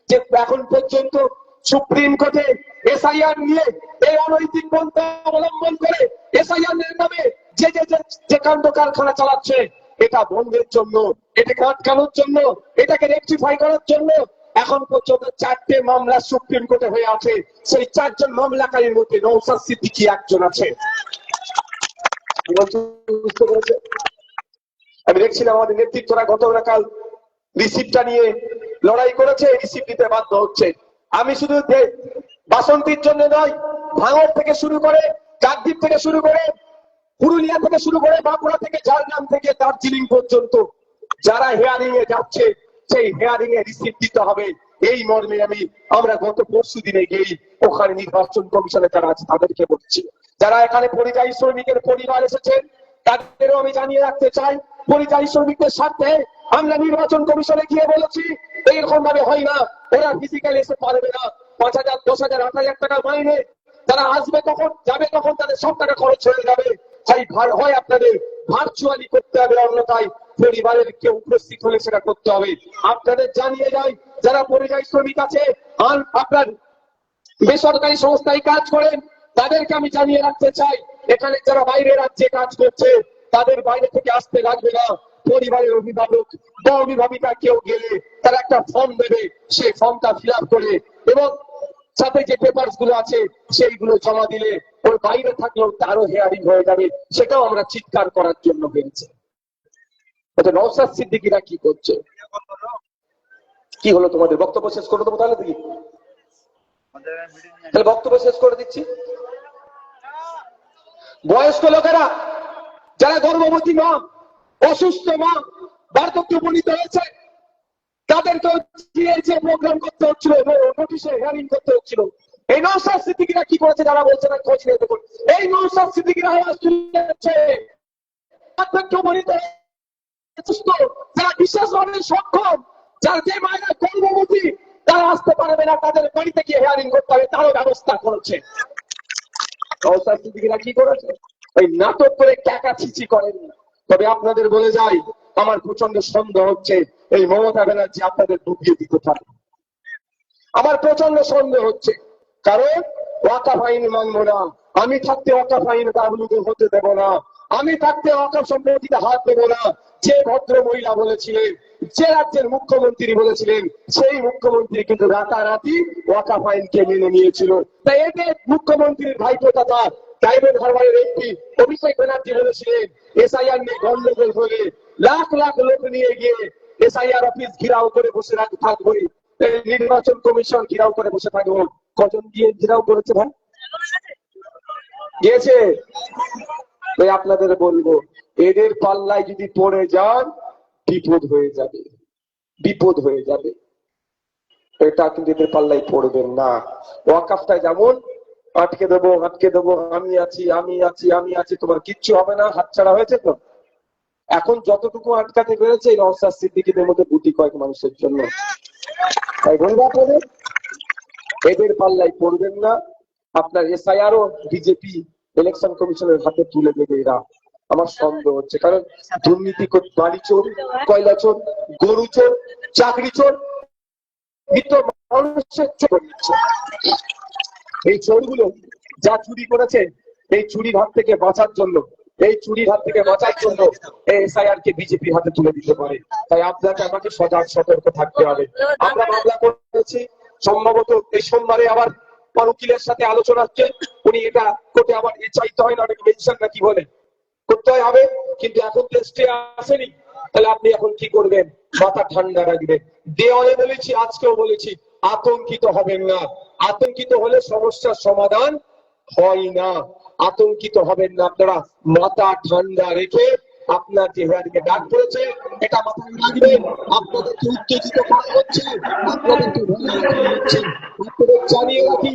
যে এখন পর্যন্ত সুপ্রিম কোর্টে এসআইআর নিয়ে এই অনৈতিক পন্থা অবলম্বন করে এসআইআর এর নামে যে কাণ্ড কারখানা চালাচ্ছে, এটা বন্ধের জন্য, এটাকে আটকানোর জন্য, এটাকে রেকটিফাই করার জন্য এখন পর্যন্ত 4টে মামলা সুপ্রিম কোর্টে হয়ে আছে। সেই 4 জন মামলাকারীর মধ্যে নওশাদ সিদ্দিকী একজন আছে। আমি দেখছিলাম আমাদের নেতৃত্বরা গতকাল রিসিপ্টটা নিয়ে লড়াই করেছে, রিসিপ্ট দিতে বাধ্য হচ্ছে। আমি শুধু বাসন্তীর জন্য নয়, ভাঙড় থেকে শুরু করে, কাকদ্বীপ থেকে শুরু করে, পুরুলিয়া থেকে শুরু করে, বাঁকুড়া থেকে, ঝাড়গ্রাম থেকে দার্জিলিং পর্যন্ত যারা হেয়ারিং এ যাচ্ছে, সেই হেয়ারিং এ রিসিপ্ট দিতে হবে। এই মর্মে আমরা গত পরশু দিনে গিয়ে ওখানে নির্বাচন কমিশনে যারা আছে তাদেরকে বলছি, যারা এখানে পরিযায়ী শ্রমিকের পরিবার এসেছেন তাদেরও আমি জানিয়ে রাখতে চাই, পরিযায়ী শ্রমিকদের স্বার্থে আমরা নির্বাচন কমিশনে গিয়ে বলেছি এইরকম ভাবে হয় না, ওরা ফিজিক্যালি এসে পারবে না। 5,000, 10,000, 8,000 টাকা মাইনে, তারা আসবে তখন, যাবে তখন, তাদের সব টাকা খরচ হয়ে যাবে। হয় আপনাদের ভার্চুয়ালি করতে হবে, অন্যথায় পরিবারের কেউ উপস্থিত হলে সেটা করতে হবে। আপনাদের জানিয়ে যাই, যারা পরিযায়ী শ্রমিক আছে, আপনার বেসরকারি সংস্থায় কাজ করেন, তাদেরকে আমি জানিয়ে রাখতে চাই, এখানে যারা বাইরে রাজ্যে কাজ করছে তাদের বাইরে থেকে আসতে লাগবে না। পরিবারের অভিভাবক বা অভিভাবিকা কেউ গেলে তারা একটা ফর্ম দেবে, সেই ফর্মটা ফিল আপ করে এবং সাথে যে পেপারস গুলো আছে সেইগুলো জমা দিলে ওর বাইরে থাকলেও তারও হেয়ারিং হয়ে যাবে। সেটাও আমরা চিৎকার করার জন্য হয়েছে। নওশাদ সিদ্দিকীরা কি করছে? কি হলো তোমাদের? বক্তব্য শেষ করে দেবো তাহলে দেখি, তাহলে বক্তব্য শেষ করে দিচ্ছি। বয়স্ক লোকেরা যারা গর্ভবতী মা, অসুস্থ মা, বার্ধক্যপূর্ণ হয়েছে, তাদেরকে প্রোগ্রাম করতে হচ্ছিল, নোটিশে হিয়ারিং করতে হচ্ছিল। এই নওশাদ সিদ্দিকীরা কি করেছে যারা বলছে না, খোঁজ নিয়ে দেখুন। এই নওশাদ সিদ্দিকীরা আওয়াজ তুলেছে বার্ধক্যপূর্ণ, সুস্থ, যারা বিশেষভাবে সক্ষম, যার যে মায়েরা গর্ভবতী, তারা আসতে পারবে না, তাদের বাড়িতে গিয়ে হিয়ারিং করতে হবে, তারও ব্যবস্থা করেছে। নওশাদ সিদ্দিকীরা কি করেছে? ওই নাটক করে ক্যাকা ছিচি করেন। তবে আপনাদের বলে যাই, আমার প্রচন্ড সন্দেহ হচ্ছে এই মমতা ব্যানার্জি আপনাদের ডুবিয়ে দিতে পারে। আমার প্রচন্ড সন্দেহ হচ্ছে, কারণ ওয়াকাফ আইন মানবো না, আমি থাকতে ওয়াকাফ আইন তাবলীগ হতে দেব না, আমি থাকতে ওয়াকাফ সম্পত্তিতে হাত দেব না। যে ভদ্র মহিলা বলেছিলেন, যে রাজ্যের মুখ্যমন্ত্রী বলেছিলেন, সেই মুখ্যমন্ত্রী কিন্তু রাতারাতি ওয়াকাফ আইনকে মেনে নিয়েছিল। তাই এদের মুখ্যমন্ত্রীর ভাইপো তথা ডায়মন্ড হারবারের এমপি অভিষেক ব্যানার্জি বলেছিলেন এসআইআর নিয়ে গন্ডগোল হলে লাখ লাখ লোক নিয়ে গিয়ে এসআইআর অফিস ঘিরাও করে বসে থাকবো, নির্বাচন কমিশন ঘিরাও করে বসে থাকবো। কজন গিয়ে ঘিরাও করেছে ভাই? গিয়েছে? তাই আপনাদের বলবো, এদের পাল্লায় যদি পড়ে যান বিপদ হয়ে যাবে, বিপদ হয়ে যাবে। এটা কিন্তু এদের পাল্লায় পড়বেন না। ওয়াকাফটা যেমন আটকে দেবো, আটকে দেবো, আমি আছি, আমি আছি, আমি আছি, তোমার কিচ্ছু হবে না, হাতছাড়া হয়েছে তো। এখন যতটুকু আটকাতে পেরেছে এই নওশাদ সিদ্দিকীদের মধ্যে গুটি কয়েক মানুষের জন্য। তাই বলবো আপনাদের, এদের পাল্লায় পড়বেন না। আপনার এসআইআরও বিজেপি ইলেকশন কমিশনের হাতে তুলে দেবে এরা, আমার সন্দেহ হচ্ছে। কারণ দুর্নীতি, বাড়ি চোর, কয়লা চোর, গরু চোর, চাকরি চোর, মৃত মানুষের চোর। এই চোরগুলো যা চুরি করেছে, এই চুরির হাত থেকে বাঁচার জন্য, এই চুরির হাত থেকে বাঁচার জন্য এসআইআর কে বিজেপির হাতে তুলে দিতে পারে। তাই আপনাকে আমাকে সজাগ সতর্ক থাকতে হবে। আমরা মামলা করেছি, সম্ভবত এই সোমবারে আবার উকিলের সাথে আলোচনা হচ্ছে, উনি এটা কোর্টে আবার চাইতে হয় না, অনেক মেনশন না কি বলে করতে হবে, কিন্তু এখন তো স্টে আসেনি। তাহলে আপনি এখন কি করবেন? মাথা ঠান্ডা রাখবেন। দেওয়ালে বলেছি, আজকেও বলেছি, আতঙ্কিত হবেন না। আতঙ্কিত হলে সমস্যার সমাধান হয় না। আতঙ্কিত হবেন না, আপনারা মাথা ঠান্ডা রেখে আপনার যে হেয়ারিংয়ে ডাক পড়েছে এটা মাথায় রাখবেন। আপনাদেরকে উত্তেজিত করা হচ্ছে, আপনাদেরকে ভয় দেখানো হচ্ছে। আপনাদের জানিয়ে রাখি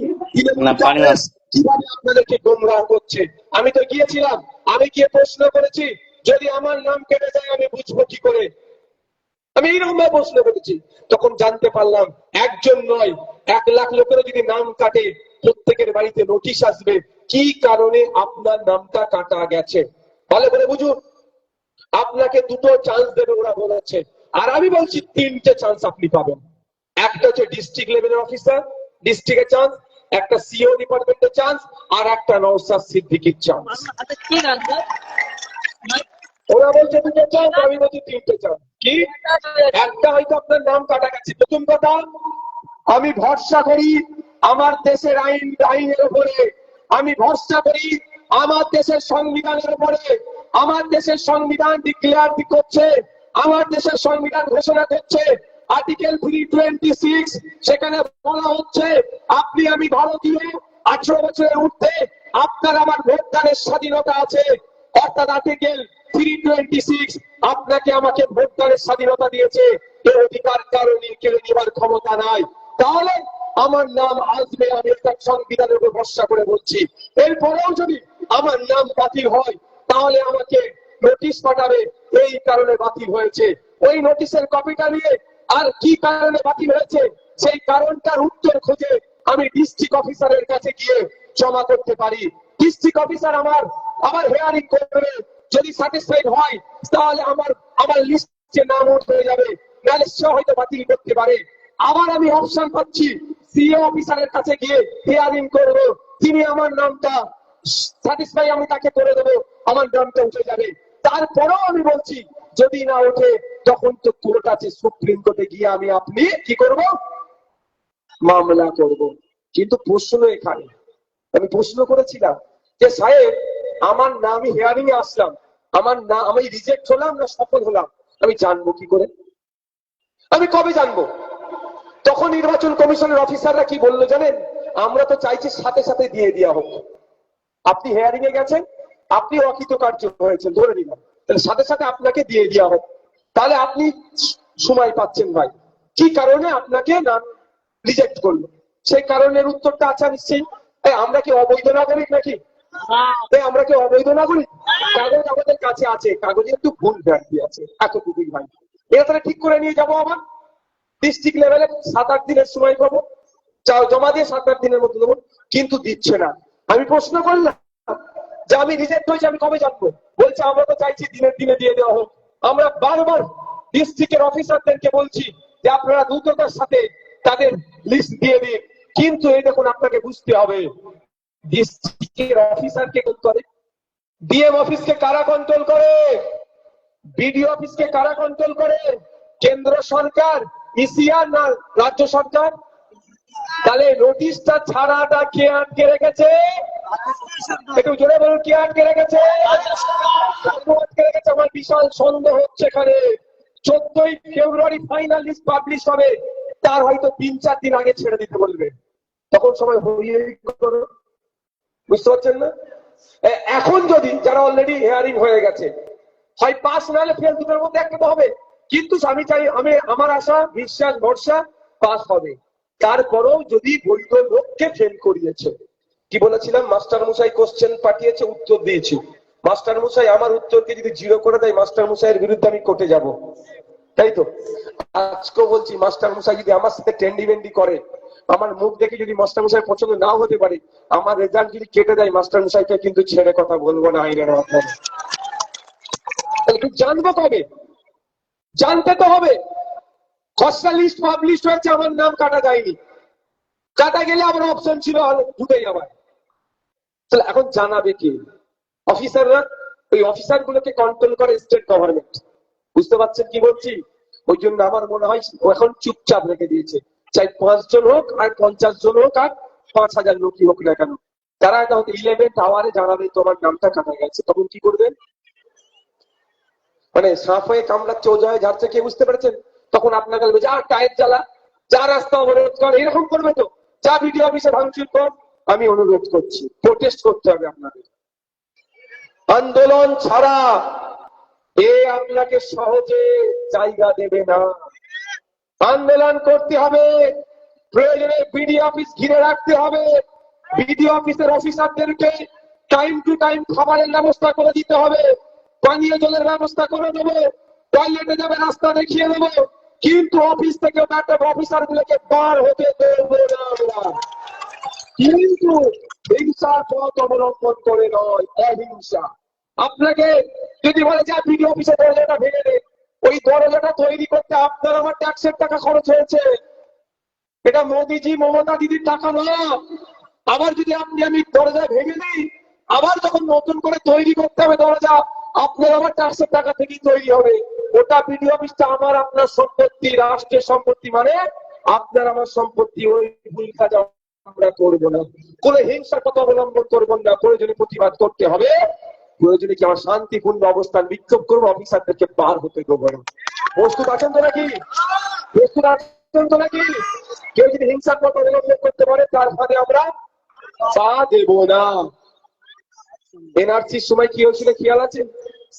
কিভাবে আপনাদেরকে গোমরাহ করছে। আমি তো গিয়েছিলাম, আমি গিয়ে প্রশ্ন করেছি, যদি আমার নাম কেটে যায় আমি বুঝবো কি করে? আমি এইরকম ভাবে প্রশ্ন করেছি, তখন জানতে পারলাম একজন নয় 1 লাখ লোকেরও যদি নাম কাটে, প্রত্যেকের বাড়িতে নোটিশ আসবে কি কারণে আপনার নামটা কাটা গেছে। ভালো করে বুঝুন, আপনাকে 2টো চান্স দেবে ওরা বলেছে, আর আমি বলছি 3টে চান্স আপনি পাবেন। একটা হচ্ছে ডিস্ট্রিক্ট লেভেলের অফিসার, ডিস্ট্রিক্টের চান্স, একটা সিও ডিপার্টমেন্টের চান্স, আর একটা নওশাদ সিদ্দিকীর চান্স। ওরা বলছে 2টো চান্স, আমি বলছি 3টে চান্স। কি? একটা হয়তো আপনার নাম কাটা গেছে। প্রথম কথা, আমি ভরসা করি আমার দেশের আইনের উপরে, আমি ভরসা করি আমার দেশের সংবিধানের উপরে। আমার দেশের সংবিধান ডিক্লেয়ার করছে, আমার দেশের সংবিধান ঘোষণা করছে আর্টিকেল 326, সেখানে বলা হচ্ছে আপনি আমি ভারতীয়, 18 বছরের ঊর্ধ্বে আপনার আমার ভোটদানের স্বাধীনতা আছে। অর্থাৎ আর্টিকেল 326 আপনাকে আমাকে ভোটদানের স্বাধীনতা দিয়েছে, এই অধিকার কারণে কেড়ে নেবার ক্ষমতা নাই। তাহলে আমার নাম আসবে, আমি একটা সংবিধানের উপর ভরসা করে বলছি। এরপরেও যদি আমার নাম বাতিল হয় তাহলে আমাকে নোটিশ পাঠাবে, এই কারণে বাতিল হয়েছে। ওই নোটিশের কপিটা নিয়ে আর কি কারণে বাতিল হয়েছে সেই কারণটার উত্তর খুঁজে আমি ডিস্ট্রিক্ট অফিসারের কাছে গিয়ে জমা করতে পারি। ডিস্ট্রিক্ট অফিসার আমার হিয়ারিং করবে, যদি স্যাটিসফাইড হয় তাহলে আমার লিস্টে নাম উঠে যাবে, নাহলে সে হয়তো বাতিল করতে পারে। আবার আমি অপশন পাচ্ছি সিও অফিসারের কাছে গিয়ে হিয়ারিং করব, তিনি আমার নামটা স্যাটিসফাই আমি তাকে করে দেবো, আমার নামটা উঠে যাবে। তারপরেও আমি বলছি যদি না ওঠে তখন তো কোর্ট আছে, সুপ্রিম কোর্টে গিয়ে আপনি কি করব, মামলা করব। কিন্তু প্রশ্ন এখানে, আমি প্রশ্ন করেছিলাম যে সাহেব আমার নাম, আমি হিয়ারিং এ আসলাম, আমার নাম, আমি রিজেক্ট হলাম না সফল হলাম, আমি জানবো কি করে? আমি কবে জানবো? তখন নির্বাচন কমিশনের অফিসাররা কি বললো জানেন? আমরা তো চাইছি সাথে সাথে দিয়ে দেওয়া হোক। আপনি হেয়ারিং এ গেছেন, আপনি অকৃতকার্য হয়েছেন ধরে নিলাম, তাহলে সাথে সাথে আপনাকে দিয়ে দেওয়া হোক, তাহলে আপনি সময় পাচ্ছেন ভাই। কি কারণে আপনাকে নাম রিজেক্ট করলো? সেই কারণের উত্তরটা আছে নিশ্চয়ই। আমরা কি অবৈধ নাগরিক নাকি? আমরা কি অবৈধ নাগরিক? কাগজ আমাদের কাছে আছে, কাগজে একটু ভুল ভ্রান্তি আছে, এতটুকুই ভাই। এটা তাহলে ঠিক করে নিয়ে যাবো, আবার ডিস্ট্রিক্ট লেভেলে 7-8 দিনের সময় পাবো, জমা দিয়ে 7-8 দিনের মধ্যে দেবো, কিন্তু দিচ্ছে না। আমি প্রশ্ন করলাম যে আমি রিজেক্ট হয়েছে আমি কবে জানবো? বলছে আমরা তো চাইছি দিনের দিনে দিয়ে দেওয়া হোক। আমরা বারবার ডিস্ট্রিক্টের অফিসারদেরকে বলছি যে আপনারা দ্রুততার সাথে তাদের লিস্ট দিয়ে দিন, কিন্তু এই দেখুন আপনাকে বুঝতে হবে ডিস্ট্রিক্টের অফিসারকে কন্ট্রোল করে, ডিএম অফিসকে কারা কন্ট্রোল করে, বিডিও অফিসকে কারা কন্ট্রোল করে? কেন্দ্র সরকার, ইসিআর না রাজ্য সরকার? তাহলে নোটিশটা ছাড়াটা কে আটকে রেখেছে? একটু জোরে বলুন, কে আটকে রেখেছে? আটকে রেখেছে। আমার বিশাল সন্দেহ হচ্ছে এখানে 14ই ফেব্রুয়ারি ফাইনাল লিস্ট পাবলিশ হবে, তার হয়তো 3-4 দিন আগে ছেড়ে দিতে বলবে, তখন সময় হয়ে করো। বুঝতে পারছেন না? এখন যদি যারা অলরেডি হিয়ারিং হয়ে গেছে, হয় পাস না হলে ফেল, দুটোর মধ্যে একটা তো হবে, কিন্তু আমি চাই, আমার আশা বিশ্বাস ভরসা পাস হবে। তারপরেও যদি বৈধ লোককে ফেল করিয়েছে, কি বলেছিলাম, মাস্টার মশাই কোশ্চেন পাঠিয়েছে, উত্তর দিয়েছি, মাস্টার মশাই আমার উত্তরকে যদি 0 করে দেয়, মাস্টার মশাইয়ের বিরুদ্ধে আমি কোর্টে যাব, তাই তো? আজকে বলছি মাস্টার মশাই যদি আমার সাথে টেন্ডি বেন্ডি করে, আমার মুখ দেখে যদি মাস্টার মশাই পছন্দ নাও হতে পারে, আমার রেজাল্ট যদি কেটে দেয়, মাস্টার মশাইকে কিন্তু ছেড়ে কথা বলবো না আইনের মাধ্যমে। জানবো কবে? জানতে তো হবে। খসড়া লিস্ট পাবলিশ হয়েছে, আমার নাম কাটা যায়নি, কাটা গেলে আবার অপশন ছিল ঢুকে যাবার, তাহলে এখন জানাবে কি? অফিসাররা। ওই অফিসার গুলোকে কন্ট্রোল করে স্টেট গভর্নমেন্ট। বুঝতে পারছেন কি বলছি? ওই জন্য আমার মনে হয় ও এখন চুপচাপ রেখে দিয়েছে, চাই 5 জন হোক আর 50 জন হোক আর 5000 লোকই হোক না কেন, তারা হয়তো 11th আওয়ারে জানাবে তোমার নামটা কাটা গেছে, তখন কি করবেন? মানে সাপ হয়ে কামড়াচ্ছে, ওজা হয়ে যাচ্ছে, কে বুঝতে পেরেছেন? তখন আপনাকে বলবে যা টায়ার জ্বালা, যা রাস্তা অবরোধ কর, এরকম করবে তো, যা বিডিও অফিসে ভাঙচুর কর। আমি অনুরোধ করছি, প্রোটেস্ট করতে হবে আপনাদের। আন্দোলন ছাড়া এ আপনাকে সহজে জায়গা দেবে না, আন্দোলন করতে হবে। প্রয়োজনে বিডিও অফিস ঘিরে রাখতে হবে, বিডিও অফিসের অফিসারদেরকে টাইম টু টাইম খাবারের ব্যবস্থা করে দিতে হবে, পানীয় জলের ব্যবস্থা করে দেবো, টয়লেটে যাবে রাস্তা দেখিয়ে দেবো, কিন্তু অফিস থেকে অফিসার গুলোকে বার হতে দেবো না আমরা। কিন্তু হিংসার পথ অবলম্বন করে নয়, অহিংসা। আপনাকে যদি বলে যে বিডিও অফিসে দরজাটা ভেঙে দে, ওই দরজাটা তৈরি করতে আপনার আমার ট্যাক্সের টাকা খরচ হয়েছে, এটা মোদিজি মমতা দিদির টাকা না। আবার যদি আমি দরজা ভেঙে দিই, আবার যখন নতুন করে তৈরি করতে হবে দরজা, আপনার আমার ট্যাক্সের টাকা থেকেই তৈরি হবে। ওটা বিডিও অফিসটা আমার আপনার সম্পত্তি, রাষ্ট্রের সম্পত্তি, মানে আপনার আমার সম্পত্তি। ওই ভুল কাজ আমরা করবো না, কোন হিংসার পথ অবলম্বন করবো না, প্রয়োজনে প্রতিবাদ করতে হবে, প্রয়োজনে কি আমার শান্তিপূর্ণ অবস্থান বিক্ষোভ করবো, অফিসারদেরকে পার হতে দেবো না। প্রস্তুত আছেন তো নাকি? প্রস্তুত আছেন তো নাকি? কেউ যদি হিংসার পথ অবলম্বন করতে পারে, তার ফাঁদে আমরা পা দেব না। এনআরসির সময় কি হয়েছিল খেয়াল আছে?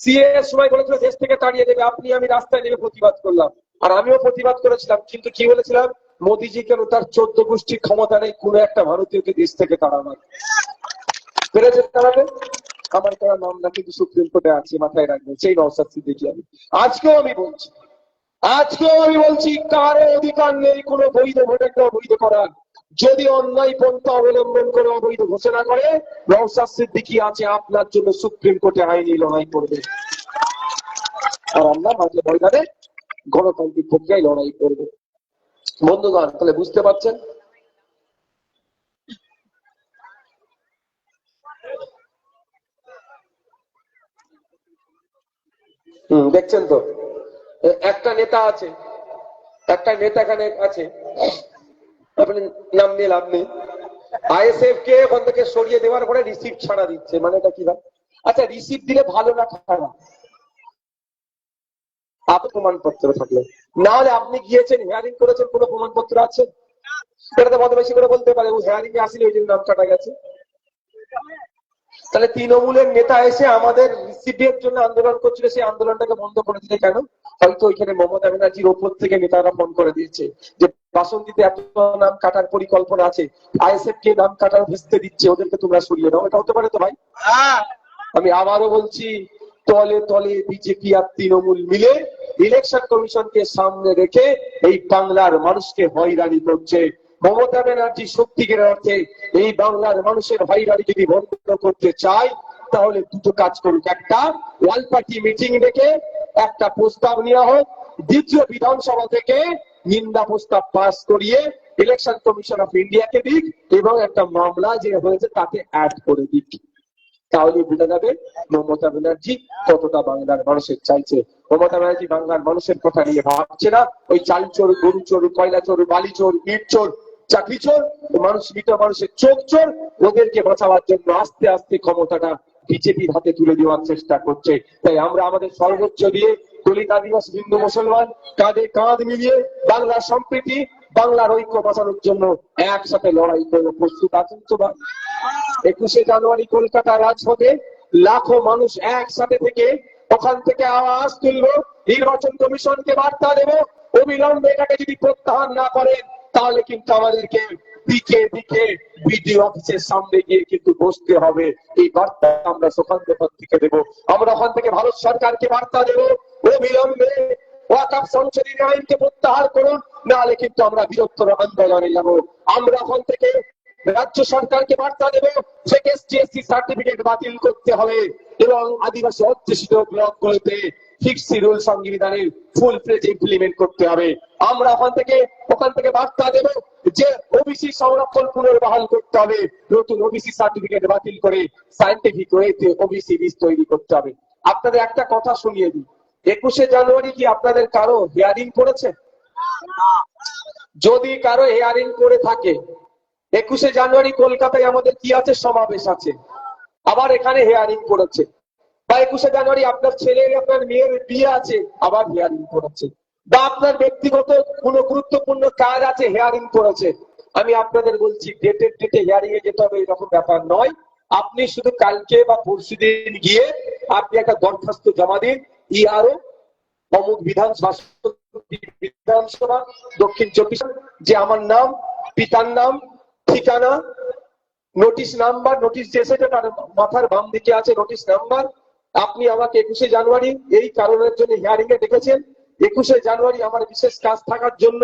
সিএ এর সময় বলেছিল দেশ থেকে তাড়িয়ে দেবে, আপনি আমি রাস্তায় নেমে প্রতিবাদ করলাম, আর আমিও প্রতিবাদ করেছিলাম, কিন্তু কি বলেছিলাম, মোদিজি কেন তার 14 গোষ্ঠীর ক্ষমতা নেই কোন একটা ভারতীয়কে দেশ থেকে তাড়াবার, পেরেছে তাড়াবে? আমার তারা মামলা কিন্তু সুপ্রিম কোর্টে আছে, মাথায় রাখবেন, সেই নওশাদ সিদ্দিকী। আমি আজকেও আমি বলছি কারো অধিকার নেই কোনো বৈধ ভোটারকে অবৈধ করার। যদি অন্যায় পন্থা অবলম্বন করে অবৈধ ঘোষণা করে, নওশাদ সিদ্দিকী আছে আপনার জন্য সুপ্রিম কোর্টে আইনি লড়াই করবে, আর আমরা মাঝে ময়দানে গণতান্ত্রিক প্রক্রিয়ায় লড়াই করবো। বন্ধুগণ, তাহলে বুঝতে পারছেন দেখছেন তো, একটা নেতা আছে, একটা নেতা এখানে আছে, আপনি নাম নিয়ে লাভ নেই। আইএসএফ কে ওখান থেকে সরিয়ে দেওয়ার পরে রিসিপ্ট ছাড়া দিচ্ছে, মানে এটা কি? আচ্ছা, রিসিপ্ট দিলে ভালো না খারাপ? আপনার প্রমাণপত্র থাকলে, না হলে আপনি গিয়েছেন হেয়ারিং করেছেন, কোনো প্রমাণপত্র আছে? এটা তো মত বেশি করে বলতে পারে ও হেয়ারিং এ আসলে ওই জন্য নাম কাটা গেছে। তাহলে তৃণমূলের নেতা এসে আমাদের রিসিপ্টের জন্য আন্দোলন করছিল, সেই আন্দোলনটাকে বন্ধ করে দিলে কেন? হয়তো ওইখানে মমতা ব্যানার্জির ওপর থেকে নেতারা ফোন করে দিয়েছে যে বাসন্তীতে এত নাম কাটার পরিকল্পনা আছে, আইএসএফ কে নাম কাটার ভেস্তে দিচ্ছে, ওদেরকে তোমরা সরিয়ে দাও। এটা হতে পারে তো ভাই? আমি আবারও বলছি, তলে তলে বিজেপি আর তৃণমূল মিলে ইলেকশন কমিশনকে সামনে রেখে এই বাংলার মানুষকে হয়রানি করছে। মমতা ব্যানার্জি সত্যিকার অর্থে এই বাংলার মানুষের হয়রানি যদি বন্ধ করতে চায়, তাহলে দুটো কাজ করুক। একটা, ওয়াল পার্টি মিটিং ডেকে একটা প্রস্তাব নেওয়া হোক, দ্বিতীয় বিধানসভা থেকে নিন্দা প্রস্তাব পাস করিয়ে ইলেকশন কমিশন অফ ইন্ডিয়াকে দিক এবং একটা মামলা যে হয়েছে তাতে অ্যাড করে দিক। তাহলে বোঝা যাবে মমতা ব্যানার্জি কতটা বাংলার মানুষের চাইছে। মমতা ব্যানার্জি বাংলার মানুষের কথা নিয়ে ভাবছে না, ওই চাল চোর, গরু চোর, কয়লা চোর, বালি চোর, ইট চোর, চাকরি চোর, মানুষ মৃত মানুষের চোখ চোর, ওদেরকে বাঁচাবার জন্য আস্তে আস্তে ক্ষমতাটা বিজেপির হাতে তুলে দেওয়ার চেষ্টা করছে। তাই আমরা আমাদের সর্বোচ্চ দিয়ে দলিত, আদিবাসী, হিন্দু, মুসলমান কাঁধে কাঁধ মিলিয়ে বাংলার সম্প্রীতি, বাংলার ঐক্য বাঁচানোর জন্য একসাথে লড়াই করে প্রস্তুত আছেন তো? 21শে জানুয়ারি কলকাতা রাজপথে লাখো মানুষ একসাথে থেকে ওখান থেকে আওয়াজ তুলবো, নির্বাচন কমিশনকে বার্তা দেবো, অবিলম্বে এটাকে যদি প্রত্যাহার না করেন তাহলে কিন্তু আমাদেরকে দিকে দিকে বিডিও অফিসের সামনে গিয়ে কিন্তু বসতে হবে। এই বার্তা আমরা সেখান থেকে দেবো। আমরা ওখান থেকে ভারত সরকারকে বার্তা দেবো, অবিলম্বে ওয়াকফ সংশোধনী আইনকে প্রত্যাহার করুন, নাহলে কিন্তু আমরা বৃহত্তর আন্দোলনে যাবো। আমরা ওখান থেকে রাজ্য সরকারকে বার্তা দেব, এসটি সার্টিফিকেট বাতিল করতে হবে এবং আদিবাসী অধ্যুষিত ব্লকগুলোতে ফিক্সড শিডিউল সংবিধানের ফুল ফ্লেজ ইমপ্লিমেন্ট করতে হবে। আমরা ওখান থেকে বার্তা দেব যে ওবিসি সংরক্ষণ পুনর্বহাল করতে হবে, নতুন ওবিসি সার্টিফিকেট বাতিল করে সায়েন্টিফিক ওয়েতে ওবিসি লিস্ট তৈরি করতে হবে। আপনাদের একটা কথা শুনিয়ে দিই, 21শে জানুয়ারি কি আপনাদের কারো হিয়ারিং করেছে? যদি কারো হিয়ারিং করে থাকে, 21শে জানুয়ারি কলকাতায় আমাদের কি আছে? সমাবেশ আছে, আবার এখানে হিয়ারিং করেছে। বা 21শে জানুয়ারি আপনার ছেলের, আপনার মেয়ের বিয়ে আছে, আবার হিয়ারিং করেছে। বা আপনার ব্যক্তিগত কোনো গুরুত্বপূর্ণ কাজ আছে, হিয়ারিং করেছে। আমি আপনাদের বলছি, ডেটে হিয়ারিং এ যেতে হবে এরকম ব্যাপার নয়। আপনি শুধু কালকে বা পরশুদিন গিয়ে আপনি একটা দরখাস্ত জমা দিন, ইআরও অমুক বিধানসভা দক্ষিণ 24, যে আমার নাম, পিতার নাম, ঠিকানা, নোটিশ নাম্বার, নোটিশ যে এসেছে তার মাথার বাম দিকে আছে নোটিশ নাম্বার। আপনি আমাকে 21শে জানুয়ারি এই কারণের জন্য হিয়ারিং এ ডেকেছেন, 21শে জানুয়ারি আমার বিশেষ কাজ থাকার জন্য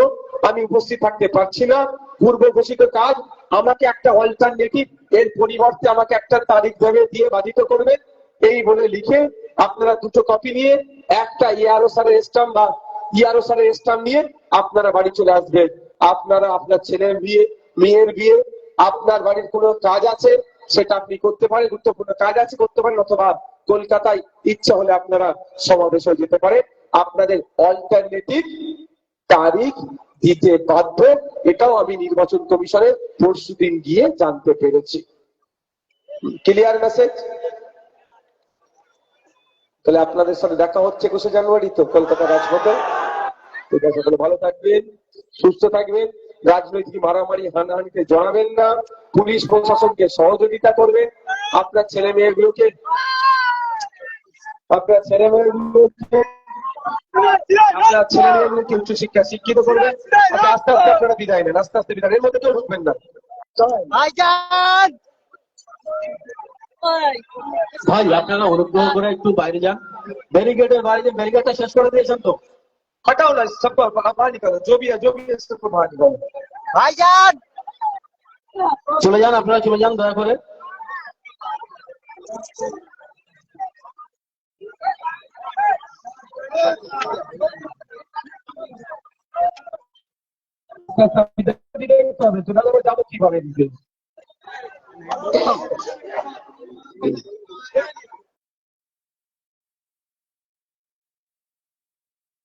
আমি উপস্থিত থাকতে পারছি না, পূর্ব ঘোষিত কাজ, আমাকে একটা অল্টারনেটিভ, এর পরিবর্তে আমাকে একটা তারিখ ভেবে দিয়ে বাধিত করবেন, এই বলে লিখে আপনারা দুটো কপি নিয়ে একটা ইআরও স্যারের স্ট্যাম্প বা ইআরও স্যারের স্ট্যাম্প নিয়ে আপনারা বাড়ি চলে আসবেন। আপনারা আপনার ছেলের বিয়ে, মেয়ের বিয়ে, আপনার বাড়ির কোনো কাজ আছে সেটা আপনি করতে পারেন, গুরুত্বপূর্ণ কাজ আছে করতে পারেন, অথবা কলকাতায় ইচ্ছা হলে আপনারা সমাবেশ হয়ে যেতে পারে। আপনাদের অল্টারনেটিভ তারিখ দিতে বাধ্য, এটাও আমি নির্বাচন কমিশনের পরশুদিন গিয়ে জানতে পেরেছি। Clear message? তাহলে আপনাদের সাথে দেখা হচ্ছে 21শে জানুয়ারি তো কলকাতা রাজপথে। ঠিক আছে, তাহলে ভালো থাকবেন, সুস্থ থাকবেন, রাজনৈতিক মারামারি হানাহানিতে জড়াবেন না, পুলিশ প্রশাসনকে সহযোগিতা করবেন, আপনার ছেলে মেয়েগুলোকে উচ্চশিক্ষা শিক্ষিত করবেন। আস্তে আস্তে আপনারা বিদায় নেন, আস্তে আস্তে বিদায়, এর মধ্যে কেউ ঢুকবেন না। ভাই আপনারা অনুগ্রহ করে একটু বাইরে যান, ব্যারিকেডের বাইরে, ব্যারিকেডটা শেষ করে দিয়েছেন তো? हटाओ ना सबको बाहर निकालो, जो भी है सबको बाहर निकालो। ভাইজান চলে যান, আপনারা চলে যান দয়া করে। যাবো কিভাবে দিতে